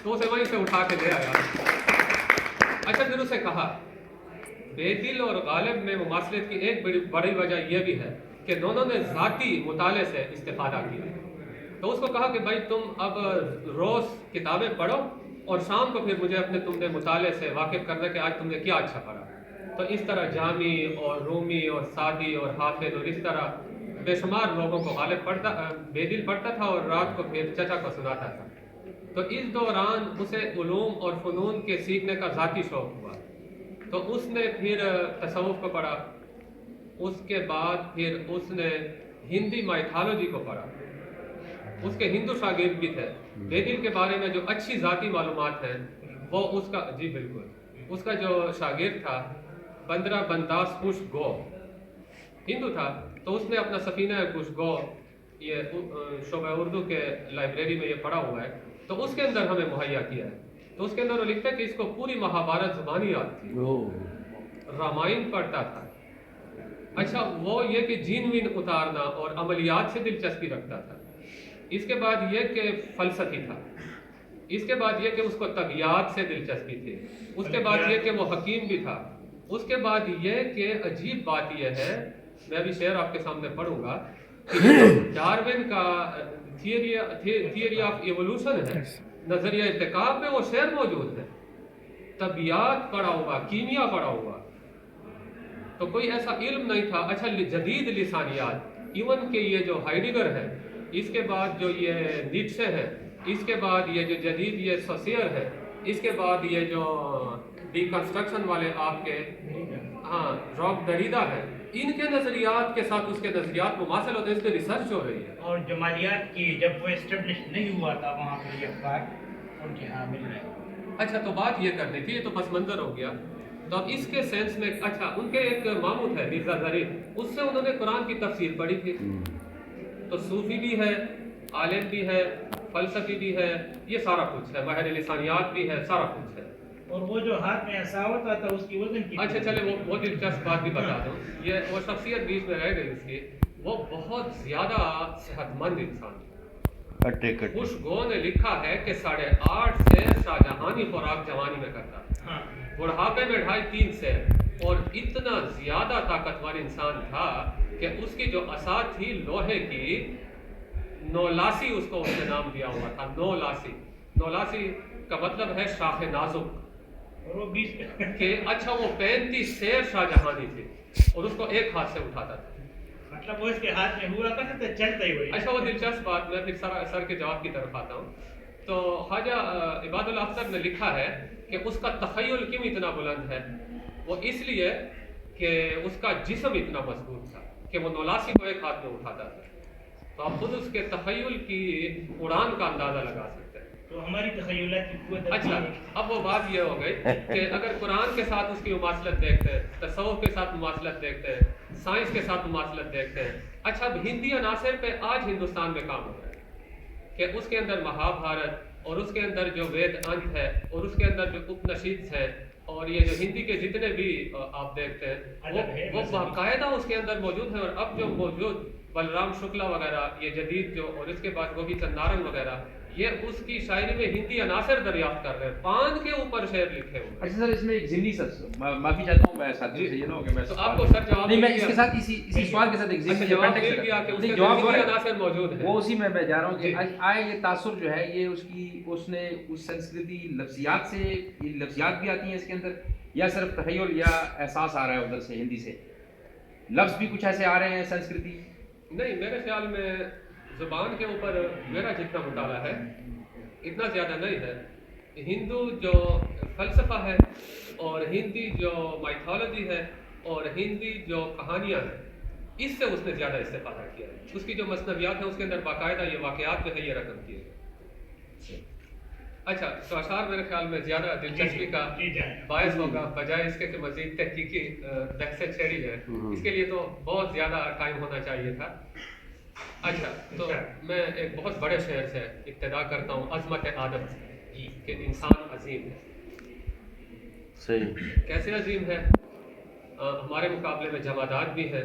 تو اسے وہیں سے اٹھا کے لے آیا۔ اچھا، پھر اسے کہا بے دل اور غالب میں مماثلت کی ایک بڑی وجہ یہ بھی ہے کہ دونوں نے ذاتی مطالعے سے استفادہ کیا۔ تو اس کو کہا کہ بھائی تم اب روز کتابیں پڑھو اور شام کو پھر مجھے اپنے تم نے مطالعے سے واقف کرنا کہ آج تم نے کیا اچھا پڑھا۔ تو اس طرح جامی اور رومی اور سعدی اور حافظ اور اس طرح بے شمار لوگوں کو غالب پڑھتا بے دل پڑھتا تھا اور رات کو پھر چچا کو سناتا تھا. تو اس دوران اسے علوم اور فنون کے سیکھنے کا ذاتی شوق ہوا. تو اس نے پھر تصوف کو پڑھا. اس کے بعد پھر اس نے ہندی مائتھالوجی کو پڑھا. اس کے ہندو شاگرد بھی تھے. بے دل کے بارے میں جو اچھی ذاتی معلومات ہیں وہ اس کا جی بالکل اس کا جو شاگرد تھا بندرا بنداس کش گو ہندو تھا. تو اس نے اپنا سفینہ کش گو یہ شعبہ اردو کے لائبریری میں یہ پڑھا ہوا ہے. تو اس کے اندر ہمیں مہیا کیا ہے. تو اس کے اندر وہ لکھتا ہے کہ اس کو پوری مہابھارت زبانی یاد تھی, رامائن پڑھتا تھا. اچھا وہ یہ کہ جین وین اتارنا اور عملیات سے دلچسپی رکھتا تھا. اس کے بعد یہ کہ فلسفی تھا. اس کے بعد یہ کہ اس کو طبیعت سے دلچسپی تھی. اس کے بعد یہ کہ وہ حکیم بھی تھا. اس کے بعد یہ کہ عجیب بات یہ ہے, میں ابھی شعر آپ کے سامنے پڑھوں گا, کہ ڈارون کا تھیوری آف ایوولوشن ہے, نظریہ ارتقاب میں وہ شعر موجود ہے. طبیعت پڑھا ہوا, کیمیا پڑھا ہوا, تو کوئی ایسا علم نہیں تھا. اچھا جدید لسانیات, ایون کہ یہ جو ہائیڈگر ہے, اس کے بعد جو یہ نیٹشے ہے, اس کے بعد یہ جو جدید یہ سوسیئر ہے, اس کے بعد یہ جو ڈیکنسٹرکشن والے آپ کے راک دریدا ہے, ان کے نظریات کے ساتھ اس کے نظریات مماثل ہوتے ہیں. اس پہ ریسرچ ہو رہی ہے. اور جمالیات کی جب وہ اسٹیبلش نہیں ہوا تھا وہاں پہ یہ اخبار ان کے ہاں مل رہے ہیں. اچھا تو بات یہ کرنی تھی, یہ تو پس منظر ہو گیا. تو اب اس کے سینس میں اچھا ان کے ایک ماموں ہے مرزا ظریف, اس سے انہوں نے قرآن کی تفسیر پڑھی تھی. تو صوفی بھی ہے, عالم بھی ہے, فلسفی بھی ہے, یہ سارا کچھ ہے, ماہر لسانیات بھی ہے, سارا کچھ ہے. اور وہ جو ہاتھ میں ایسا ہوتا تھا اس کی وزن کی. اچھا چلے وہ دلچسپ بات بھی بتا دوں. یہ وہ شخصیت بیچ میں رہ گئی اس کی, وہ بہت زیادہ صحت مند انسان تھا. خوش گو نے لکھا ہے کہ 8.5 سیر شاہجہانی خوراک جوانی میں کرتا تھا, بڑھاپے میں 2.5-3 سیر, اور اتنا زیادہ طاقتور انسان تھا کہ اس کی جو عصا تھی لوہے کی, نولاسی اس کو اس نے نام دیا ہوا تھا. نولاسی کا مطلب ہے شاخ نازک. اور وہ 20 کہ اچھا وہ 35 سیر شاہجہانی تھی اور اس کو ایک ہاتھ سے اٹھاتا تھا. مطلب وہ اس کے ہاتھ میں ہوا کرتا تھا, چلتا ہی وہی. اچھا وہ دلچسپ بات, میں پھر سر کے جواب کی طرف آتا ہوں. تو خواجہ عباد اللہ افسر نے لکھا ہے کہ اس کا تخیل کیوں اتنا بلند ہے. وہ اس لیے کہ اس کا جسم اتنا مضبوط تھا کہ وہ نولاسی کو ایک ہاتھ میں اٹھاتا تھا. تو آپ خود اس کے تخیل کی اڑان کا اندازہ لگا سکتے ہیں. تو ہماری تخیلات کی قوت. اچھا اب وہ بات یہ ہو گئی کہ اگر قرآن کے ساتھ اس کی مماثلت دیکھتے ہیں, تصوف کے ساتھ مماثلت دیکھتے ہیں, سائنس کے ساتھ مماثلت دیکھتے ہیں. اچھا اب ہندی عناصر پہ آج ہندوستان میں کام ہو رہا ہے کہ اس کے اندر مہابھارت, اور اس کے اندر جو وید انت ہے, اور اس کے اندر جو اپنشیدس ہے, اور یہ جو ہندی کے جتنے بھی آپ دیکھتے ہیں وہ باقاعدہ اس کے اندر موجود ہیں. اور اب جو موجود بلرام شکلا وغیرہ, یہ جدید جو, اور اس کے بعد گوپی چند نارنگ وغیرہ, یہ اس کی شاعری میں ہندی عناصر دریافت کر رہے ہیں. پان کے اوپر شعر لکھے ہوئے. اچھا سر, اس میں ایک ضمنی معافی چاہتا ہوں میں ساتھی سے, یہ نہ ہو کہ میں تو آپ کو سر جواب نہیں, میں اس کے ساتھ اسی سوال کے ساتھ ایک ضمنی جواب مل گیا کہ اس کے ہندی عناصر موجود ہیں. وہ اسی میں جا رہا ہوں کہ آئے یہ تاثر جو ہے یہ اس نے اس سنسکرتی لفظیات سے, یہ لفظیات بھی آتی ہیں اس کے اندر, یا صرف تخیل یا احساس آ رہا ہے ادھر سے ہندی سے, لفظ بھی کچھ ایسے آ رہے ہیں سنسکرتی؟ نہیں, میرے خیال میں زبان کے اوپر میرا جتنا مطالعہ ہے اتنا زیادہ نہیں ہے. ہندو جو فلسفہ ہے, اور ہندی جو مائتھالوجی ہے, اور ہندی جو کہانیاں ہیں, اس سے اس نے زیادہ استفادہ کیا ہے. اس کی جو مثنویات ہیں اس کے اندر باقاعدہ یہ واقعات جو ہے یہ رقم کیے گئے. اچھا تو اشعار میرے خیال میں زیادہ دلچسپی کا باعث ہوگا بجائے اس کے کہ مزید تحقیقی بحثیں چھیڑی جائیں. اس کے لیے تو بہت زیادہ ٹائم ہونا چاہیے تھا. اچھا تو میں ایک بہت بڑے شعر سے ابتدا کرتا ہوں, عظمت آدم سے, کہ انسان عظیم ہے. صحیح. کیسے عظیم ہے؟ ہمارے مقابلے میں جمادات بھی ہیں,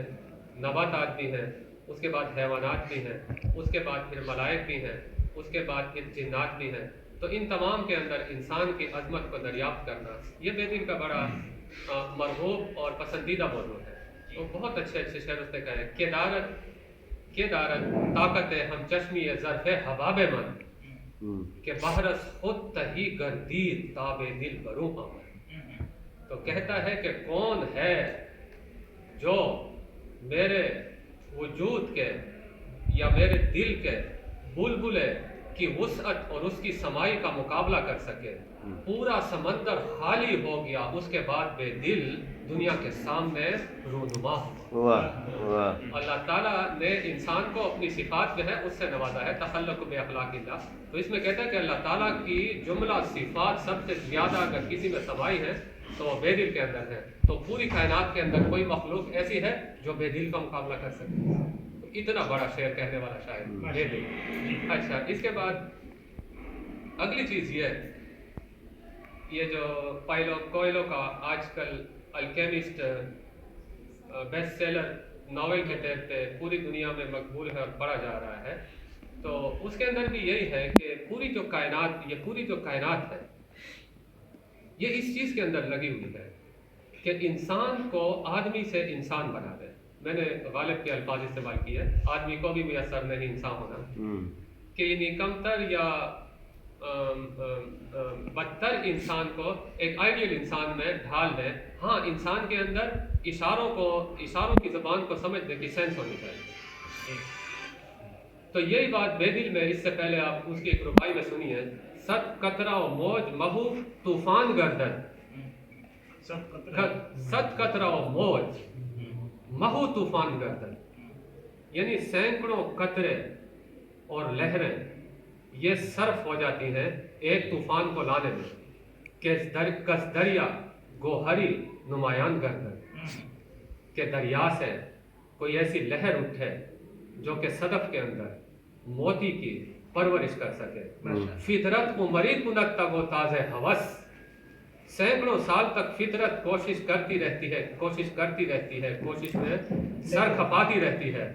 نباتات بھی ہیں, اس کے بعد حیوانات بھی ہیں, اس کے بعد پھر ملائک بھی ہیں, اس کے بعد پھر جنات بھی ہیں. تو ان تمام کے اندر انسان کی عظمت کو دریافت کرنا یہ بے دل کا بڑا مرغوب اور پسندیدہ موضوع ہے. تو بہت اچھے شعر اس نے کہے, کے دارت طاقت ہم چشمی ظرف حباب من, کہ بہرس خود تہی گردید تاب دل برو آمد. تو کہتا ہے کہ کون ہے جو میرے وجود کے یا میرے دل کے بلبلے کی وسعت اور اس کی سمائی کا مقابلہ کر سکے. پورا سمندر خالی ہو گیا، اس کے بعد بے دل دنیا کے سامنے رونما ہوا. واہ واہ. اللہ تعالیٰ نے انسان کو اپنی صفات جو ہے اس سے نوازا ہے، تخلق باخلاق اللہ. تو اس میں کہتا ہے کہ اللہ تعالیٰ کی جملہ صفات سب سے زیادہ اگر کسی میں سمائی ہے تو وہ بے دل کے اندر ہے. تو پوری کائنات کے اندر کوئی مخلوق ایسی ہے جو بے دل کا مقابلہ کر سکے. اتنا بڑا شعر کہنے والا شاعر بے دل. اچھا، اس کے بعد اگلی چیز یہ جو پائلو کوئلو کا آج کل الکیمسٹ بیسٹ سیلر ناول کے طور پہ پوری دنیا میں مقبول ہے اور پڑھا جا رہا ہے، تو اس کے اندر بھی یہی ہے کہ پوری جو کائنات ہے یہ اس چیز کے اندر لگی ہوئی ہے کہ انسان کو آدمی سے انسان بنا دے. میں نے غالب کے الفاظ استعمال کیے، آدمی کو بھی میسر نہیں انسان ہونا، کہ یعنی کمتر یا بدتر انسان کو ایک آئیڈیل انسان میں ڈھال دیں. ہاں، انسان کے اندر اشاروں کی زبان کو سمجھنے کی سینس ہونی چاہیے. تو یہی بات بے دل میں اس سے پہلے آپ اس کی ایک ربائی میں سنی ہے. صد قطرہ و موج مہو طوفان گردن، صد قطرہ و موج مہو طوفان گردن، یعنی سینکڑوں قطرے اور لہریں یہ صرف ہو جاتی ہیں ایک طوفان کو لانے میں، کہ کس دریا گوہری نمایاں گردن، کہ دریا سے کوئی ایسی لہر اٹھے جو کہ صدف کے اندر موتی کی پرورش کر سکے. فطرت عمری کنت تک و تازہ ہوس، سینکڑوں سال تک فطرت کوشش کرتی رہتی ہے، کوشش میں سر کھپاتی رہتی ہے.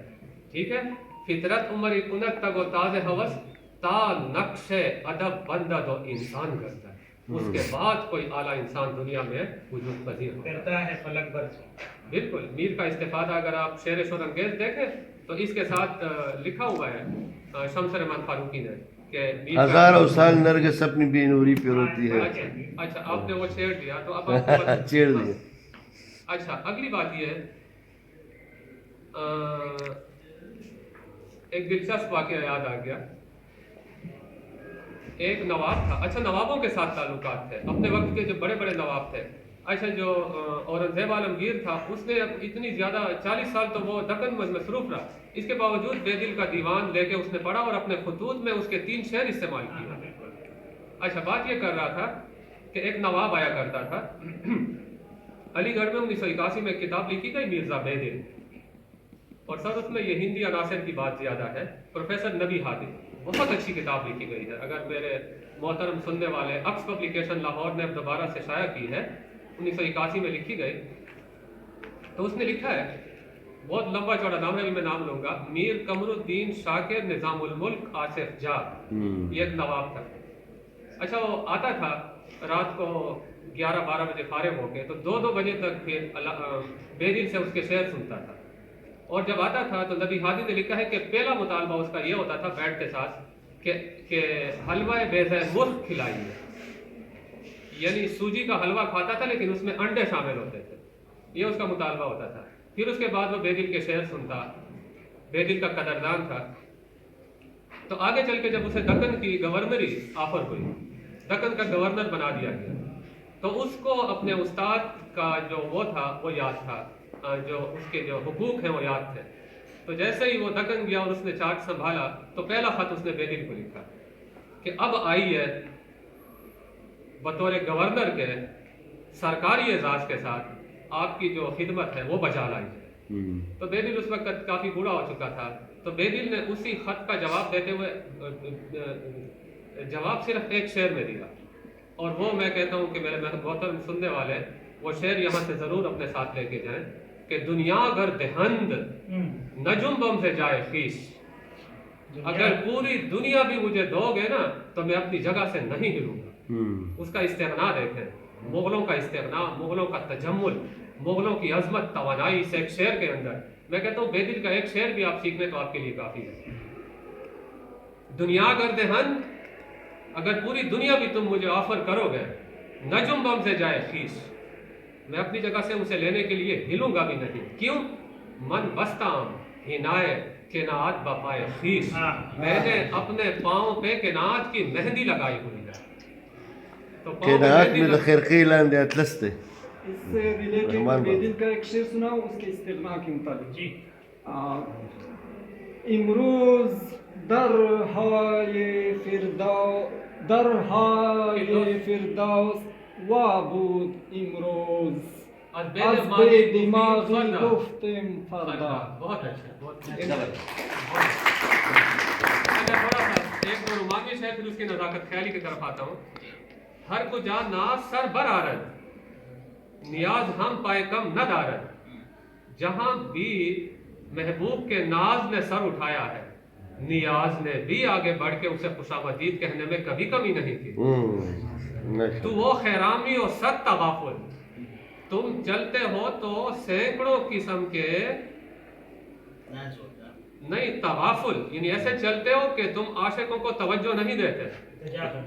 ٹھیک ہے، فطرت عمری کنت تک و تازہ ہوس تا نقش ادب بندہ دو انسان کرتا ہے. اس کے بعد کوئی اعلیٰ انسان دنیا میں وجود پذیر کرتا ہے فلک برس. بالکل. میر کا استفادہ اگر آپ شعر شورانگیز دیکھیں تو اس کے ساتھ لکھا ہوا ہے شمس رحمان فاروقی نے کہ ہزاروں سال نرگس اپنی بے نوری پہ روتی ہے. اچھا، آپ نے وہ چھیڑ دیا تو اب آپ چھیڑ دیا. اچھا، اگلی بات یہ ہے، ایک دلچسپ واقعہ یاد آ گیا. ایک نواب تھا. اچھا، نوابوں کے ساتھ تعلقات تھے اپنے وقت کے جو بڑے بڑے نواب تھے. اچھا، جو اورنگزیب عالمگیر تھا اس نے اتنی زیادہ 40 سال تو وہ دکن میں مصروف رہا، اس کے باوجود بے دل کا دیوان لے کے اس نے پڑھا اور اپنے خطوط میں اس کے 3 شعر استعمال کیے. اچھا، بات یہ کر رہا تھا کہ ایک نواب آیا کرتا تھا علی گڑھ میں 1981 میں کتاب لکھی گئی مرزا بے دل، اور سر اس میں یہ ہندی عناصر کی بات زیادہ ہے. پروفیسر نبی ہادی، بہت اچھی کتاب لکھی گئی ہے. اگر میرے محترم سننے والے، اکس پبلیکیشن لاہور نے اب دوبارہ سے شائع کی ہے، 1981 میں لکھی گئی. تو اس نے لکھا ہے، بہت لمبا چوڑا نام ہے، ابھی میں نام لوں گا، میر قمر الدین شاکر نظام الملک آصف جار. یہ ایک نواب تھا. اچھا، وہ آتا تھا رات کو 11-12 بجے فارغ ہو کے، تو 2-2 بجے تک پھر بے دل سے اس کے شعر سنتا تھا. اور جب آتا تھا تو نبی ہادی نے لکھا ہے کہ پہلا مطالبہ اس کا یہ ہوتا تھا بیٹھ کے ساتھ کہ حلوہ بیضہ مرغ کھلائیے، یعنی سوجی کا حلوہ کھاتا تھا لیکن اس میں انڈے شامل ہوتے تھے. یہ اس کا مطالبہ ہوتا تھا. پھر اس کے بعد وہ بے دل کے شعر سنتا، بے دل کا قدردان تھا. تو آگے چل کے جب اسے دکن کی گورنری آفر ہوئی، دکن کا گورنر بنا دیا گیا، تو اس کو اپنے استاد کا جو وہ تھا وہ یاد تھا، جو اس کے جو حقوق ہیں وہ یاد تھے. تو جیسے ہی وہ دکن گیا اور اس نے چارٹ سنبھالا تو پہلا خط اس نے بے دل کو لکھا کہ اب آئی ہے بطور گورنر کے سرکاری اعزاز کے ساتھ آپ کی جو خدمت ہے وہ بجا لائی ہے. تو بے دل اس وقت کافی بوڑھا ہو چکا تھا. تو بے دل نے اسی خط کا جواب دیتے ہوئے جواب صرف ایک شعر میں دیا، اور وہ میں کہتا ہوں کہ میرے محترم سننے والے وہ شعر یہاں سے ضرور اپنے ساتھ لے کے جائیں کہ دنیا گر دہند نجم بم سے جائے خیش، اگر پوری دنیا بھی مجھے دو گے نا تو میں اپنی جگہ سے نہیں ہلوں گا. اس کا استغنا دیکھیں، مغلوں کا استغنا، مغلوں کا تجمل، مغلوں کی عظمت، توانائی سے ایک شعر کے اندر. میں کہتا ہوں بے دل کا ایک شعر بھی آپ سیکھ لیں تو آپ کے لیے کافی ہے. دنیا گر دہند، اگر پوری دنیا بھی تم مجھے آفر کرو گے، نجم بم سے جائے خیش، میں اپنی جگہ سے اسے لینے کے لیے ہلوں گا بھی نہیں. کیوں؟ من بستام عنایت کنات بپائے خیش. میں نے اپنے پاؤں پہ کنات کی مہندی لگائی ہوئی ہے. تو پاؤں پہ کنات مہندی من الخرقی لاندې اتلسته اس سے ریلیٹڈ رحمان بے بابا. دل کا ایک شعر سنا اس کے استغنا کے مطابق. جی امروز درهای فردوس وابود امروز از از بے دماغی گفتم فردا. بہت اچھا، بہت اچھا. تھوڑا سا ایک اور رومانوی شعر پھر اس کی نزاکت خیالی کی طرف آتا ہوں. ہر کو جان ناز سر بر آرد نیاز ہم پائے کم نہ دارد. جہاں بھی محبوب کے ناز نے سر اٹھایا ہے نیاز نے بھی آگے بڑھ کے اسے خوشامدید کہنے میں کبھی کمی نہیں کی. تو وہ خیرامی و صد تغافل، تم چلتے ہو تو سینکڑوں قسم کے نہیں تغافل، یعنی ایسے چلتے ہو کہ تم عاشقوں کو توجہ نہیں دیتے.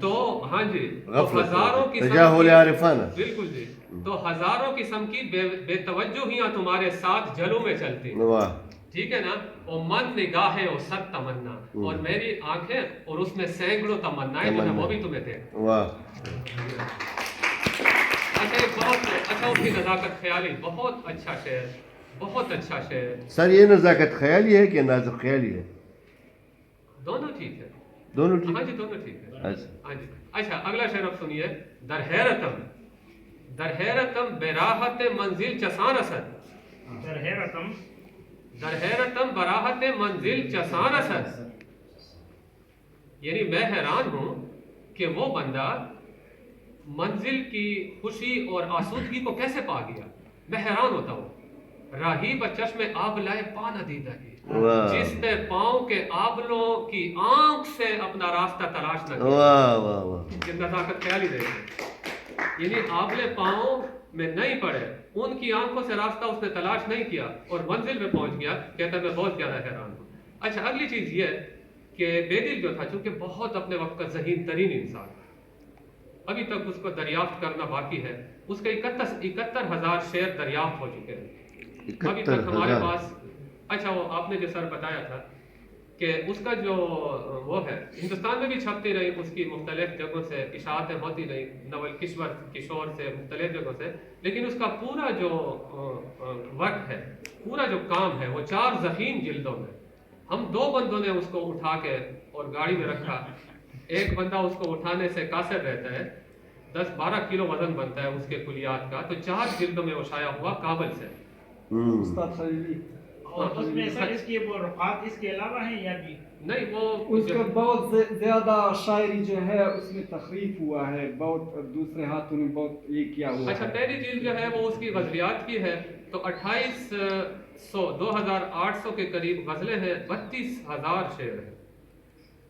تو ہاں جی، تو ہزاروں تجاہل عارفانہ. بالکل جی، تو ہزاروں قسم کی بے توجہیاں تمہارے ساتھ جلوں میں چلتی. واہ ٹھیک ہے نا. اور من نگاہیں اور صد تمنا، اور میری آنکھیں اور اس میں سینکڑوں تمنائیں جو ہیں وہ بھی تمہیں تھے. واہ اچھا، بہت اچھا اس کی نزاکت خیالی، بہت اچھا شعر، بہت اچھا شعر. سر یہ نزاکت خیالی ہے کہ نازک خیالی ہے؟ دونوں ٹھیک ہے. دونوں ٹھیک ہاں جی، دونوں ٹھیک ہے. اچھا. ہاں جی. اچھا اگلا شعر اب سنیے. در حیرتم براحت منزل چسان اسد. در حیرتم براحت منزل چسان اسد. یعنی میں حیران ہوں کہ وہ بندہ منزل کی خوشی اور آسودگی کو کیسے پا گیا. میں حیران ہوتا ہوں. راہی بچشم آب لائے پا نہ دیدہ ہے، جس نے پاؤں کے آبلوں کی آنکھ سے اپنا راستہ تلاش نہ کیا. واہ واہ واہ. نزاکت خیالی دیکھیں، یعنی آبلے پاؤں میں نہیں پڑے، ان کی آنکھوں سے راستہ اس نے تلاش نہیں کیا اور منزل پہ پہنچ گیا. کہتا ہے میں بہت زیادہ حیران ہوں. اچھا اگلی چیز یہ ہے کہ بے دل جو تھا چونکہ بہت اپنے وقت کا ذہین ترین انسان، ابھی تک اس کو دریافت کرنا باقی ہے. اس کے 71,000 شعر دریافت ہو چکے ہیں ابھی تک ہمارے پاس. اچھا وہ آپ نے جو سر بتایا تھا کہ اس کا جو وہ ہے ہندوستان میں بھی چھپتی رہی، اس کی مختلف جگہوں سے اشاعتیں ہوتی رہی، نول کشور سے مختلف جگہوں سے. لیکن اس کا پورا جو ورک ہے، پورا جو کام ہے وہ 4 ضخیم جلدوں میں. ہم 2 بندوں نے اس کو اٹھا کے اور گاڑی میں رکھا. ایک بندہ اس کو اٹھانے سے قاصر رہتا ہے، 10-12 کلو وزن بنتا ہے اس کے کلیات کا. تو 4 جلدوں میں وہ شائع ہوا کابل سے. استاد خلیلی. اور اس میں سر اس کی وہ رفعات اس کے علاوہ ہیں یا بھی نہیں؟ وہ اس کا بہت زیادہ شاعری جو ہے اس میں تخریف ہوا ہے، بہت دوسرے ہاتھوں نے بہت یہ کیا ہوا ہے. اچھا پہلی چیز جو ہے وہ اس کی غزلیات کی ہے، تو 2800 کے قریب غزلیں ہیں، 32,000 شعر ہیں.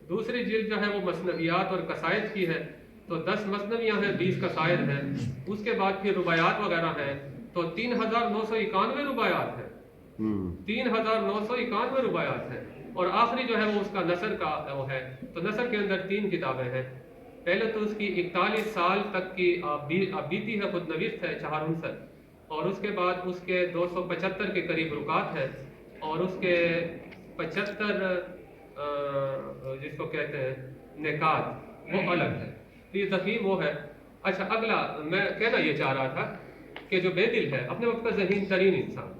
دوسری جلد جو ہے وہ مثنویات اور قصائد کی ہے، تو 10 مثنویاں ہیں، 20 قصائد ہیں. اس کے بعد پھر رباعیات وغیرہ ہیں، تو 3,991 رباعیات ہیں. 3,991 رباعیات ہیں. اور آخری جو ہے وہ اس کا نثر کا وہ ہے. تو نثر کے اندر 3 کتابیں ہیں. پہلے تو اس کی 41 سال تک کی بیتی ہے، خود نویس ہے 4 عنصر، اور اس کے بعد اس کے 275 کے قریب رکعات ہے، اور اس کے 75 جس کو کہتے ہیں نکات وہ الگ ہے. یہ ضخیم وہ ہے. اچھا اگلا میں کہنا یہ چاہ رہا تھا کہ جو بے دل ہے اپنے وقت کا ذہین ترین انسان،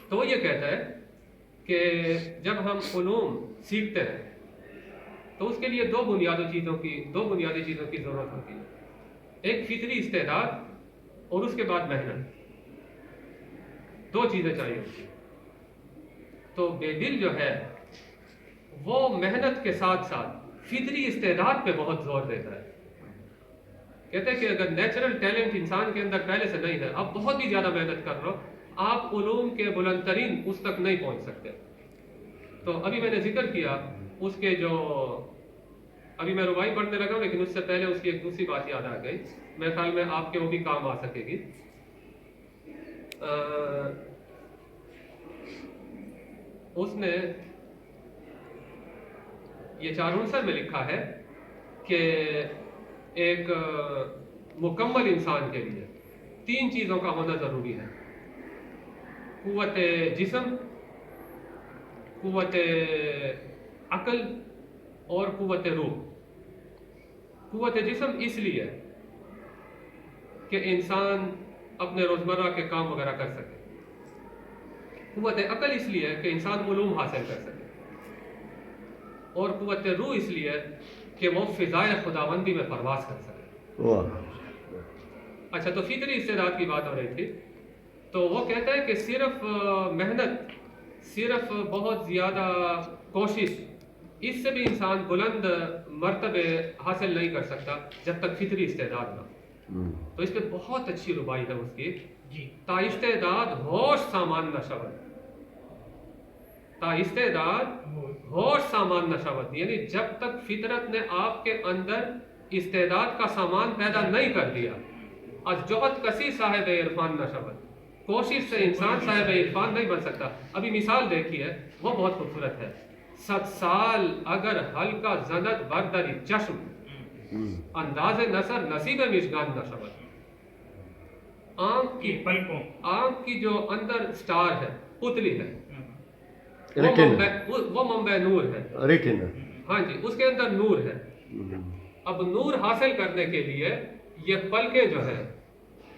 تو وہ یہ کہتا ہے کہ جب ہم علوم سیکھتے ہیں تو اس کے لیے 2 بنیادی چیزوں کی ضرورت ہوتی ہے. ایک فطری استعداد اور اس کے بعد محنت. 2 چیزیں چاہیے. تو بے دل جو ہے وہ محنت کے ساتھ ساتھ فطری استعداد پہ بہت زور دیتا ہے. کہتے ہیں کہ اگر نیچرل ٹیلنٹ انسان کے اندر پہلے سے نہیں ہے، آپ بہت ہی زیادہ محنت کر رہے ہو، آپ علوم کے بلند ترین اس تک نہیں پہنچ سکتے. تو ابھی میں نے ذکر کیا اس کے جو ابھی میں رباعی پڑھنے لگا ہوں، لیکن اس سے پہلے اس کی ایک دوسری بات یاد آ گئی، میرے خیال میں آپ کے وہ بھی کام آ سکے گی. اس نے یہ 4 عنصر میں لکھا ہے کہ ایک مکمل انسان کے لیے 3 چیزوں کا ہونا ضروری ہے: قوت جسم، قوت عقل اور قوت روح۔ قوت جسم اس لیے کہ انسان اپنے روزمرہ کے کام وغیرہ کر سکے، قوت عقل اس لیے کہ انسان علوم حاصل کر سکے، اور قوت روح اس لیے کہ وہ فضائے خداوندی میں پرواز کر سکے۔ اچھا، تو فطری استعداد کی بات ہو رہی تھی، تو وہ کہتا ہے کہ صرف محنت، صرف بہت زیادہ کوشش، اس سے بھی انسان بلند مرتبے حاصل نہیں کر سکتا جب تک فطری استعداد نہ۔ تو اس پہ بہت اچھی ربائی ہے اس کی، جی تا استعداد ہوش سامان نہ شود، تا استعداد ہوش سامان نہ شود، یعنی جب تک فطرت نے آپ کے اندر استعداد کا سامان پیدا نہیں کر دیا، از جوہد کسی صاحب عرفان نہ شود، کوشش سے انسان صاحب عرفان نہیں بن سکتا۔ ابھی مثال دیکھی ہے، وہ بہت خوبصورت ہے: 100 سال اگر ہلکا زند بردری چشم، انداز نظر نصیب مشگان نہ شود۔ آنکھ کی پلکوں، آنکھ کی جو اندر سٹار ہے، پتلی ہے، وہ منبع نور ہے، ریٹنا، ہاں جی، اس کے اندر نور ہے۔ اب نور حاصل کرنے کے لیے یہ پلکیں جو ہے،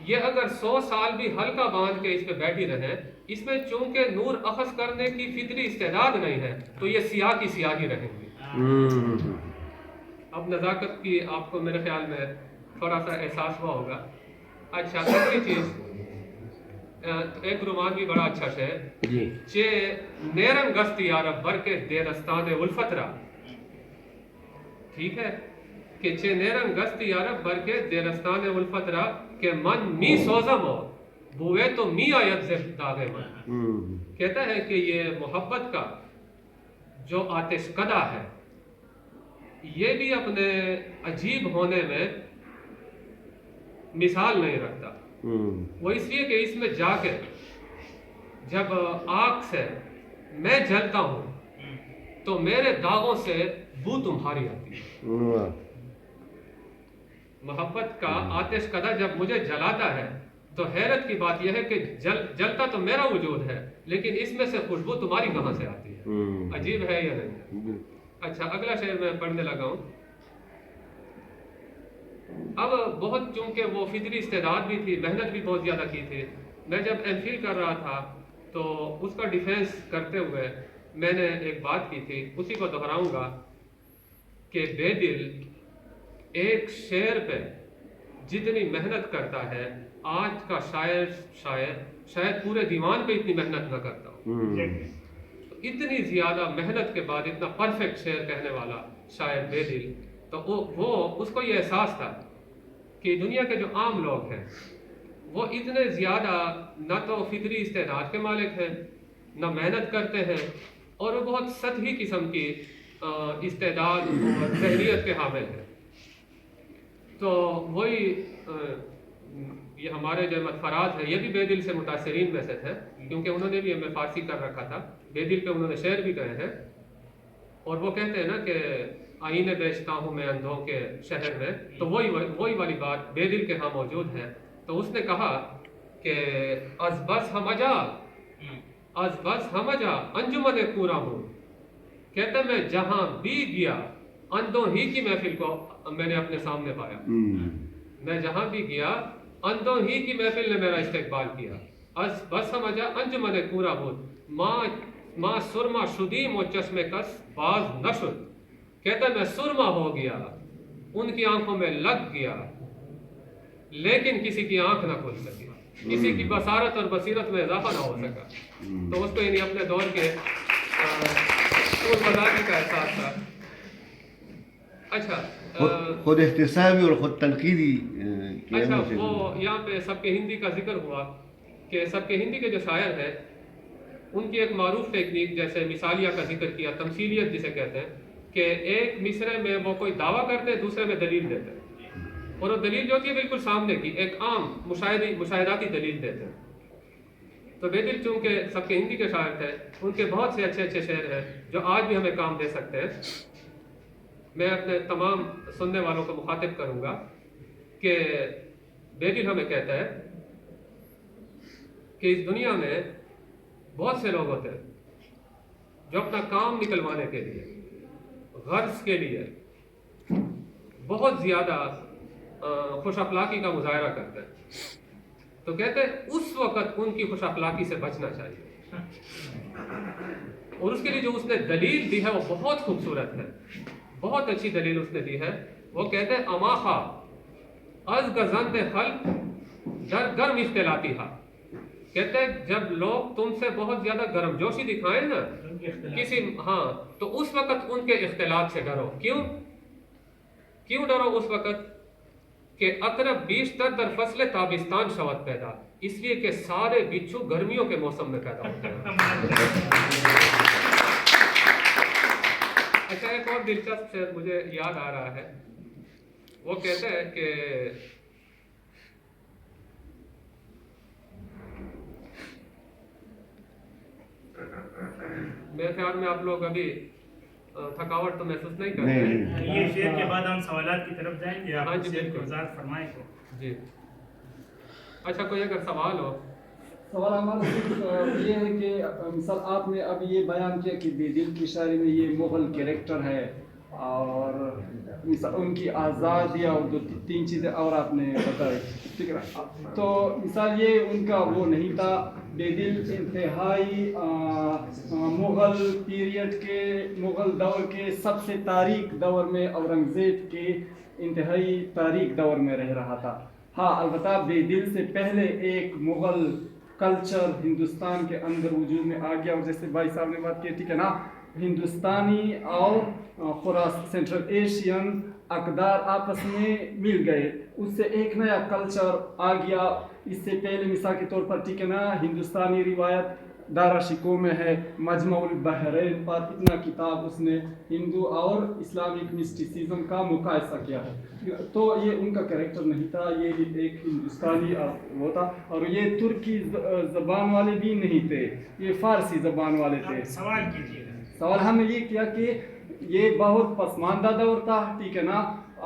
یہ اگر 100 سال بھی ہلکا باندھ کے اس پہ بیٹھی رہے، اس میں چونکہ نور اخذ کرنے کی فطری استعداد نہیں ہے، تو یہ سیاہ کی سیاہی رہیں گی۔ اب نزاکت کی آپ کو میرے خیال میں تھوڑا سا احساس ہوا ہوگا۔ اچھا، اگلی چیز، ایک رومان بھی بڑا اچھا شعر: جی، چے نیرن گست یارب بر کے دیرستان الفت را، ٹھیک ہے، کہ چے نیرن گست یارب بر کے دیرستان الفت را، کہ من می سوزم ہو بوئے تو می آیت سے داغے من۔ کہتا ہے کہ یہ محبت کا جو آتش کدہ ہے، یہ بھی اپنے عجیب ہونے میں مثال نہیں رکھتا۔ وہ اس لیے کہ اس میں جا کے جب آگ سے میں جلتا ہوں تو میرے داغوں سے بو تمہاری آتی ہے۔ محبت کا آتش کدہ جب مجھے جلاتا ہے تو حیرت کی بات یہ ہے کہ جلتا تو میرا وجود ہے، لیکن اس میں سے خوشبو تمہاری کہاں سے آتی ہے؟ عجیب ہے یا نہیں؟ اچھا، اگلا شعر میں پڑھنے لگا ہوں۔ اب بہت چونکہ وہ فطری استعداد بھی تھی، محنت بھی بہت زیادہ کی تھی۔ میں جب ایم فل کر رہا تھا تو اس کا ڈیفینس کرتے ہوئے میں نے ایک بات کی تھی، اسی کو دہراؤں گا کہ بے دل ایک شعر پہ جتنی محنت کرتا ہے، آج کا شاعر شاید پورے دیوان پہ اتنی محنت نہ کرتا ہوں۔ اتنی زیادہ محنت کے بعد اتنا پرفیکٹ شعر کہنے والا شاعر بے دل، تو وہ اس کو یہ احساس تھا کہ دنیا کے جو عام لوگ ہیں وہ اتنے زیادہ نہ تو فطری استعداد کے مالک ہیں، نہ محنت کرتے ہیں، اور وہ بہت سطحی قسم کی استعداد اور ذہنیت کے حامل ہیں۔ تو وہی یہ ہمارے جو احمد فراز ہیں، یہ بھی بے دل سے متاثرین میں سے تھے، کیونکہ انہوں نے بھی ہمیں فارسی کر رکھا تھا۔ بے دل پہ انہوں نے شعر بھی کہے ہیں، اور وہ کہتے ہیں نا کہ آئینے بیچتا ہوں میں اندھوں کے شہر میں، تو وہی والی بات بے دل کے ہاں موجود ہے۔ تو اس نے کہا کہ از بس ہم جا انجمن کورا ہوں، کہتا میں جہاں بھی گیا اندھوں ہی کی محفل کو میں نے اپنے سامنے پایا۔ میں جہاں بھی گیا اندھوں ہی کی محفل نے میرا استقبال کیا۔ از بس ہم جا انجمن کورا ہوں، ماں سرما شدیم و چشم کس باز نشد، کہتا میں سرما ہو گیا، ان کی آنکھوں میں لگ گیا، لیکن کسی کی آنکھ نہ کھل سکی، کسی کی بصارت اور بصیرت میں اضافہ نہ ہو سکا۔ تو اس کو یعنی اپنے دور کے مزاجی کا احساس تھا۔ اچھا، خود احتسابی اور خود تنقیدی۔ اچھا، وہ یہاں پہ سب کے ہندی کا ذکر ہوا کہ سب کے ہندی کے جو شاعر ہیں ان کی ایک معروف ٹیکنیک، جیسے مثالیہ کا ذکر کیا، تمثیلیت جسے کہتے ہیں، کہ ایک مصرے میں وہ کوئی دعویٰ کرتے ہیں، دوسرے میں دلیل دیتے ہیں، اور وہ دلیل جو ہوتی ہے بالکل سامنے کی، ایک عام مشاہداتی دلیل دیتے ہیں۔ تو بے دل چونکہ سب کے ہندی کے شاعر تھے، ان کے بہت سے اچھے اچھے شعر ہیں جو آج بھی ہمیں کام دے سکتے ہیں۔ میں اپنے تمام سننے والوں کو مخاطب کروں گا کہ بے دل ہمیں کہتا ہے کہ اس دنیا میں بہت سے لوگ ہوتے ہیں جو اپنا کام نکلوانے کے لیے، غرض کے لیے بہت زیادہ خوش اخلاقی کا مظاہرہ کرتے ہیں، تو کہتے ہیں اس وقت ان کی خوش اخلاقی سے بچنا چاہیے، اور اس کے لیے جو اس نے دلیل دی ہے وہ بہت خوبصورت ہے، بہت اچھی دلیل اس نے دی ہے۔ وہ کہتے ہیں اماخا از گزند خلق در گرم اختلاطی ہا، کہتے ہیں جب لوگ تم سے بہت زیادہ گرم جوشی دکھائیں نا کسی، ہاں، تو اس وقت ان کے اختلاط سے ڈرو۔ کیوں ڈرو اس وقت؟ کہ اقرب بیشتر در فصل تابستان شود پیدا، اس لیے کہ سارے بچھو گرمیوں کے موسم میں پیدا ہوتے ہیں۔ اچھا، ایک اور دلچسپ سے مجھے یاد آ رہا ہے، وہ کہتے ہیں کہ میرے خیال میں آپ لوگ ابھی تھکاوٹ تو محسوس نہیں کر رہے ہیں۔ یہ شعر کے بعد ہم سوالات کی طرف جائیں گے، آپ ہاں جی، شعر بالکل۔ کو وضاحت فرمائیں تو۔ جی، اچھا، کوئی اگر سوال ہو؟ سوال ہمارا صرف یہ ہے کہ مثال آپ نے اب یہ بیان کیا کہ بے دل کی شاعری میں یہ مغل کریکٹر ہے، اور مثال ان کی آزادی اور دو تین چیزیں اور آپ نے بتائی، ٹھیک ہے، تو مثال یہ ان کا وہ نہیں تھا، بے دل انتہائی مغل پیریڈ کے، مغل دور کے سب سے تاریک دور میں، اورنگزیب کے انتہائی تاریک دور میں رہ رہا تھا۔ ہاں، البتہ بے دل سے پہلے ایک مغل کلچر ہندوستان کے اندر وجود میں آ گیا، اور جیسے بھائی صاحب نے بات کی، ٹھیک ہے نا، ہندوستانی اور سینٹرل ایشین اقدار آپس میں مل گئے، اس سے ایک نیا کلچر آ گیا۔ اس سے پہلے مثال کے طور پر، ٹھیک ہے نا، ہندوستانی روایت دارا شکوہ میں ہے، مجمع البحرین پر اتنا کتاب اس نے ہندو اور اسلامک مسٹیسزم کا مقایسہ کیا ہے، تو یہ ان کا کریکٹر نہیں تھا، یہ ایک ہندوستانی وہ تھا، اور یہ ترکی زبان والے بھی نہیں تھے، یہ فارسی زبان والے تھے۔ سوال کیجیے۔ سوال ہم نے یہ کیا کہ یہ بہت پسماندہ دور تھا، ٹھیک ہے نا،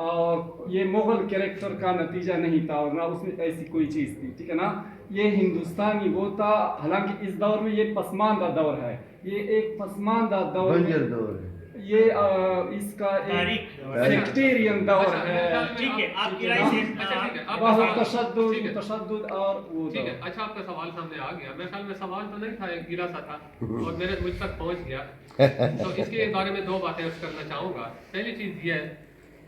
اور یہ مغل کریکٹر کا نتیجہ نہیں تھا، اور نہ اس میں ایسی کوئی چیز تھی، ٹھیک ہے نا، یہ ہندوستانی وہ تھا، حالانکہ اس دور میں یہ پسماندہ دور ہے، یہ ایک پسماندہ دور بنجر دور ہے، یہ اس کا ایک سیکٹیرین دور ہے، ٹھیک ہے، آپ کی رائے سے بہت تشدد اور وہ ٹھیک ہے۔ دور۔ اچھا، آپ کا سوال سامنے آ گیا، میرے خیال میں سوال تو نہیں تھا، ایک گرا سا تھا اور مجھ تک پہنچ گیا، تو اس کے بارے میں دو باتیں عرض کرنا چاہوں گا۔ پہلی چیز یہ ہے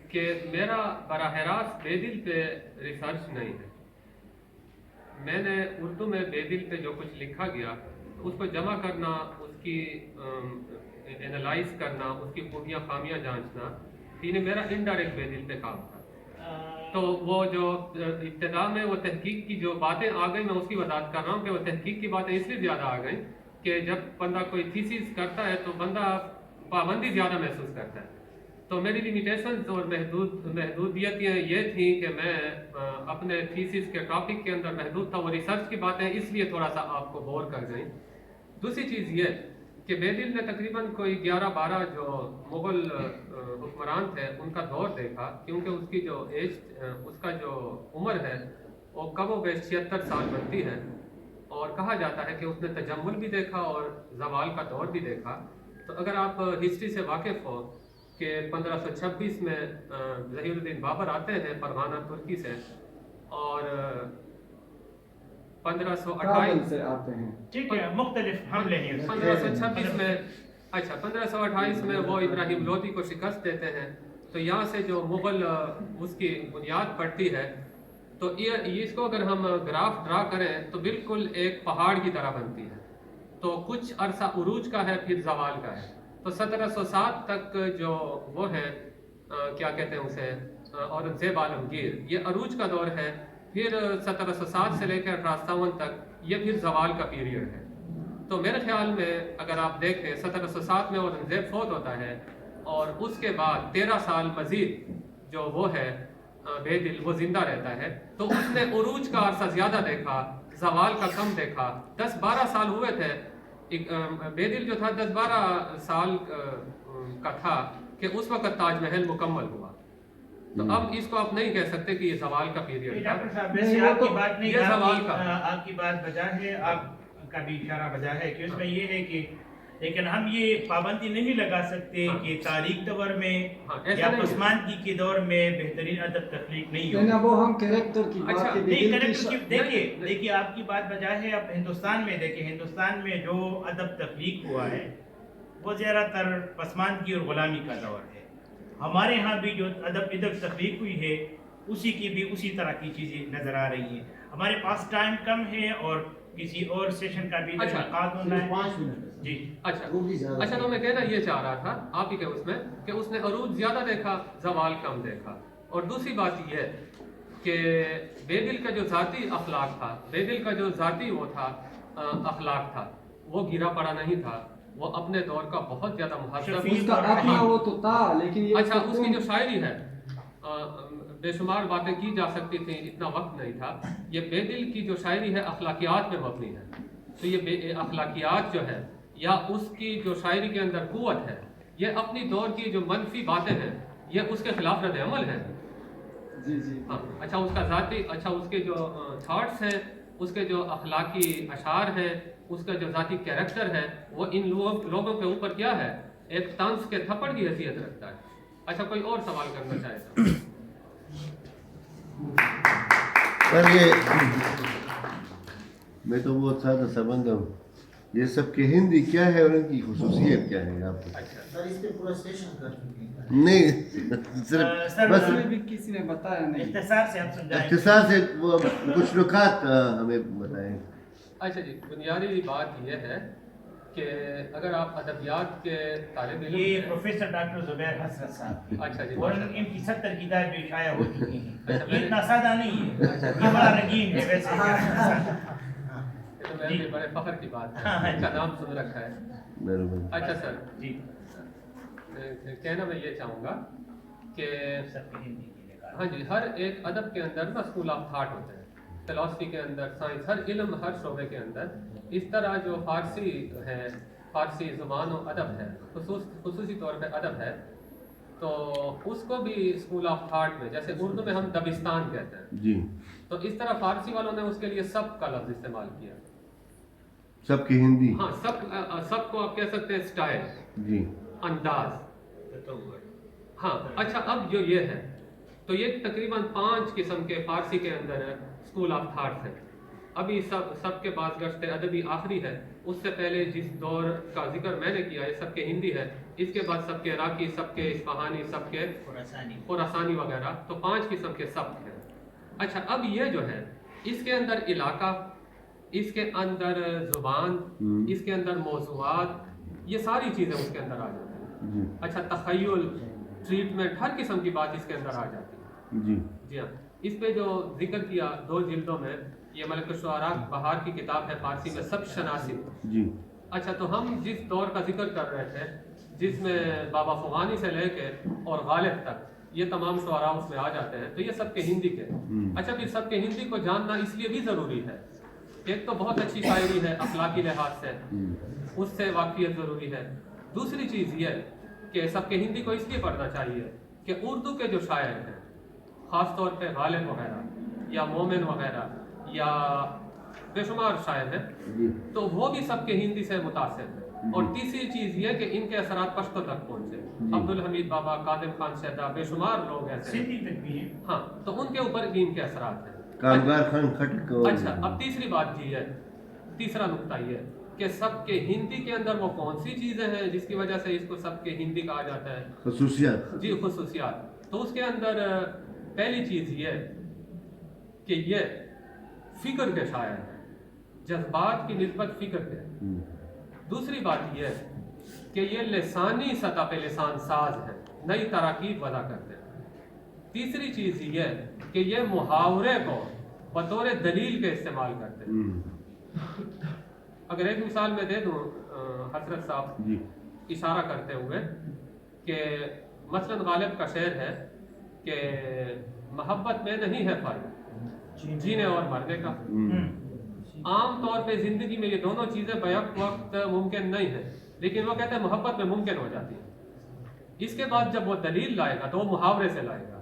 کہ میرا براہ راست بے دل پہ ریسرچ نہیں ہے، میں نے اردو میں بے دل پہ جو کچھ لکھا گیا اس کو جمع کرنا، اس کی اینالائز کرنا، اس کی خوبیاں خامیاں جانچنا، یہ میرا انڈائریکٹ بے دل پہ کام تھا۔ تو وہ جو ابتدا میں وہ تحقیق کی جو باتیں آ گئی، میں اس کی وضاحت کر رہا ہوں کہ وہ تحقیق کی باتیں اس لیے زیادہ آ گئیں کہ جب بندہ کوئی تھیسس کرتا ہے تو بندہ پابندی زیادہ محسوس کرتا ہے، تو میری لیمیٹیشنز اور محدودیتیں یہ تھیں کہ میں اپنے تھیسس کے ٹاپک کے اندر محدود تھا، وہ ریسرچ کی باتیں اس لیے تھوڑا سا آپ کو بور کر گئیں۔ دوسری چیز یہ کہ بے دل نے تقریباً کوئی 11-12 جو مغل حکمران تھے ان کا دور دیکھا، کیونکہ اس کی جو ایج، اس کا جو عمر ہے وہ کم و بیش 76 سال بنتی ہے، اور کہا جاتا ہے کہ اس نے تجمل بھی دیکھا اور زوال کا دور بھی دیکھا۔ تو اگر آپ ہسٹری سے واقف ہو کہ 1526 میں ظہیر الدین بابر آتے ہیں فرغانہ ترکی سے، اور 1528 سے آتے ہیں، ٹھیک ہے، مختلف حملے ہیں 1526 میں، اچھا 1528 میں وہ ابراہیم لودھی کو شکست دیتے ہیں، تو یہاں سے جو مغل اس کی بنیاد پڑتی ہے، تو یہ اس کو اگر ہم گراف ڈرا کریں تو بالکل ایک پہاڑ کی طرح بنتی ہے، تو کچھ عرصہ عروج کا ہے، پھر زوال کا ہے۔ تو 1707 تک جو وہ ہے کیا کہتے ہیں اسے، اورنگزیب عالمگیر، یہ عروج کا دور ہے، پھر 1707 سے لے کر 1857 تک یہ پھر زوال کا پیریڈ ہے۔ تو میرے خیال میں اگر آپ دیکھیں 1707 میں اورنگزیب فوت ہوتا ہے، اور اس کے بعد 13 سال مزید جو وہ ہے بے دل وہ زندہ رہتا ہے، تو اس نے عروج کا عرصہ زیادہ دیکھا، زوال کا کم دیکھا۔ 10-12 سال ہوئے تھے، بے دل جو تھا 10-12 سال کا تھا کہ اس وقت تاج محل مکمل ہوا، تو اب اس کو آپ نہیں کہہ سکتے کہ یہ زوال کا پیریڈ تھا. ڈاکٹر صاحب ویسے آپ کی بات نہیں, یہ سوال کا آپ کی بات بجا ہے, آپ کا بھی اشارہ بجا ہے کہ اس میں یہ ہے کہ لیکن ہم یہ پابندی نہیں لگا سکتے کہ تاریخ دور میں یا پسماندگی کے دور میں بہترین ادب تخلیق نہیں ہو. وہ ہم کریکٹر کی بات کے دیکھیے آپ کی بات بجا ہے. اب ہندوستان میں دیکھیں, ہندوستان میں جو ادب تخلیق ہوا ہے وہ زیادہ تر پسماندگی اور غلامی کا دور ہے. ہمارے ہاں بھی جو ادب تخلیق ہوئی ہے اسی کی بھی اسی طرح کی چیزیں نظر آ رہی ہیں. ہمارے پاس ٹائم کم ہے اور کسی اور سیشن کا بھی انعقاد ہونا ہے. 5 منٹ جی اچھا تو میں کہنا یہ چاہ رہا تھا آپ ہی کہ اس میں کہ اس نے عروج زیادہ دیکھا, زوال کم دیکھا. اور دوسری بات یہ ہے کہ بیدل کا جو ذاتی اخلاق تھا, بیدل کا جو ذاتی وہ تھا اخلاق تھا, وہ گرا پڑا نہیں تھا. وہ اپنے دور کا بہت زیادہ مہذب, اس کا اپنا وہ تو تھا, لیکن اچھا اس کی جو شاعری ہے بے شمار باتیں کی جا سکتی تھیں, اتنا وقت نہیں تھا. یہ بیدل کی جو شاعری ہے اخلاقیات پہ مبنی ہے. تو یہ اخلاقیات جو ہے یا اس کی جو شاعری کے اندر قوت ہے, یہ اپنی دور کی جو منفی باتیں ہیں یہ اس کے خلاف رد عمل ہے. ہاں اچھا اس کا ذاتی, اچھا اس کے جو تھاٹس ہیں, اس کے جو اخلاقی اشعار ہیں, اس کا جو ذاتی کیریکٹر ہے وہ ان لوگوں کے اوپر کیا ہے, ایک طنز کے تھپڑ کی حیثیت رکھتا ہے. اچھا کوئی اور سوال کرنا چاہے تو پر یہ میں تو بہت سادہ سمجھتا ہوں, یہ سب کے ہندی کیا ہے اور ان کی خصوصیت کیا ہے آپ کو؟ سر اس پہ پورا سیشن کر چکے ہیں. نہیں صرف بس بھی کسی نے بتایا نہیں, اختصار سے آپ سمجھائیں. اختصار سے وہ کچھ نکات ہمیں بتائیں. اچھا جی, بنیادی بات یہ ہے کہ اگر آپ ادبیات کے طالب علم, یہ پروفیسر ڈاکٹر زبیر حسرت صاحب, اچھا جی, اور ان کی 70 کتابیں شائع ہو چکی ہیں. یہ اتنا سادہ نہیں ہے, یہ بڑا رنگین ہے ویسے. تو میرے لیے بڑے فخر کی بات ہے, ان کا نام سن رکھا ہے. اچھا سر جی, کہنا میں یہ چاہوں گا کہ ہاں جی, ہر ایک ادب کے اندر نا اسکول آف تھاٹ ہوتے ہیں, فلاسفی کے اندر, سائنس, ہر علم, ہر شعبے کے اندر. اس طرح جو فارسی ہے, فارسی زبان و ادب ہے, خصوصی طور پہ ادب ہے, تو اس کو بھی اسکول آف تھاٹ میں, جیسے اردو میں ہم دبستان کہتے ہیں جی, تو اس طرح فارسی والوں نے اس کے لیے سب کا لفظ استعمال کیا. سب کی ہندی, ہاں سب کو آپ کہہ سکتے ہیں اسٹائل, جی, انداز. ہاں اچھا, اب جو یہ ہے تو یہ تقریباً 5 قسم کے فارسی کے اندر اسکول آف تھاٹس ہیں. ابھی سب کے بعض گشت ادبی آخری ہے, اس سے پہلے جس دور کا ذکر میں نے کیا یہ سب کے ہندی ہے, اس کے بعد سب کے عراقی, سب کے اصفہانی, سب کے خراسانی وغیرہ, تو 5 قسم کے سب ہیں. اچھا اب یہ جو ہے اس کے اندر علاقہ, اس کے اندر زبان, اس کے اندر موضوعات, یہ ساری چیزیں اس کے اندر آ جاتی ہیں. اچھا تخیل, ٹریٹمنٹ, ہر قسم کی بات اس کے اندر آ جاتی ہے. جی ہاں, اس پہ جو ذکر کیا 2 جلدوں میں, یہ ملک الشعراء بہار کی کتاب ہے فارسی میں, سب شناسی. جی, اچھا تو ہم جس دور کا ذکر کر رہے تھے, جس میں بابا فغانی سے لے کے اور غالب تک یہ تمام شعراء اس میں آ جاتے ہیں, تو یہ سب کے ہندی کے. اچھا پھر سب کے ہندی کو جاننا اس لیے بھی ضروری ہے, ایک تو بہت اچھی شاعری ہے اخلاقی لحاظ سے, اس سے واقفیت ضروری ہے. دوسری چیز یہ کہ سب کے ہندی کو اس لیے پڑھنا چاہیے کہ اردو کے جو شاعر ہیں, خاص طور پہ غالب وغیرہ یا مومن وغیرہ یا بے شمار شاعر ہیں, تو وہ بھی سب کے ہندی سے متاثر ہیں. اور تیسری چیز یہ کہ ان کے اثرات پشتو تک پہنچے. عبدالحمید بابا, قادم خان شہدا, بے شمار لوگ ایسے ہیں, ہاں, تو ان کے اوپر بھی ان کے اثرات ہیں. کامگار خان کھٹک. اچھا اب تیسری بات یہ ہے, تیسرا نقطہ یہ کہ سب کے ہندی کے اندر وہ کون سی چیزیں ہیں جس کی وجہ سے اس کو سب کے ہندی کہا جاتا ہے؟ خصوصیات. جی خصوصیات. تو اس کے اندر پہلی چیز یہ کہ یہ فکر کے شاعر ہیں, جذبات کی نسبت فکر کے. دوسری بات یہ کہ یہ لسانی سطح پہ لسان ساز ہے, نئی تراکیب وضع کرتے ہیں. تیسری چیز یہ کہ یہ محاورے کو بطور دلیل کے استعمال کرتے ہیں. اگر ایک مثال میں دے دوں حضرت صاحب, اشارہ کرتے ہوئے کہ مثلاً غالب کا شعر ہے کہ محبت میں نہیں ہے فرق جینے اور مرنے کا. عام طور پہ زندگی میں یہ دونوں چیزیں بیک وقت ممکن نہیں ہیں, لیکن وہ کہتے ہیں محبت میں ممکن ہو جاتی ہے. اس کے بعد جب وہ دلیل لائے گا تو وہ محاورے سے لائے گا.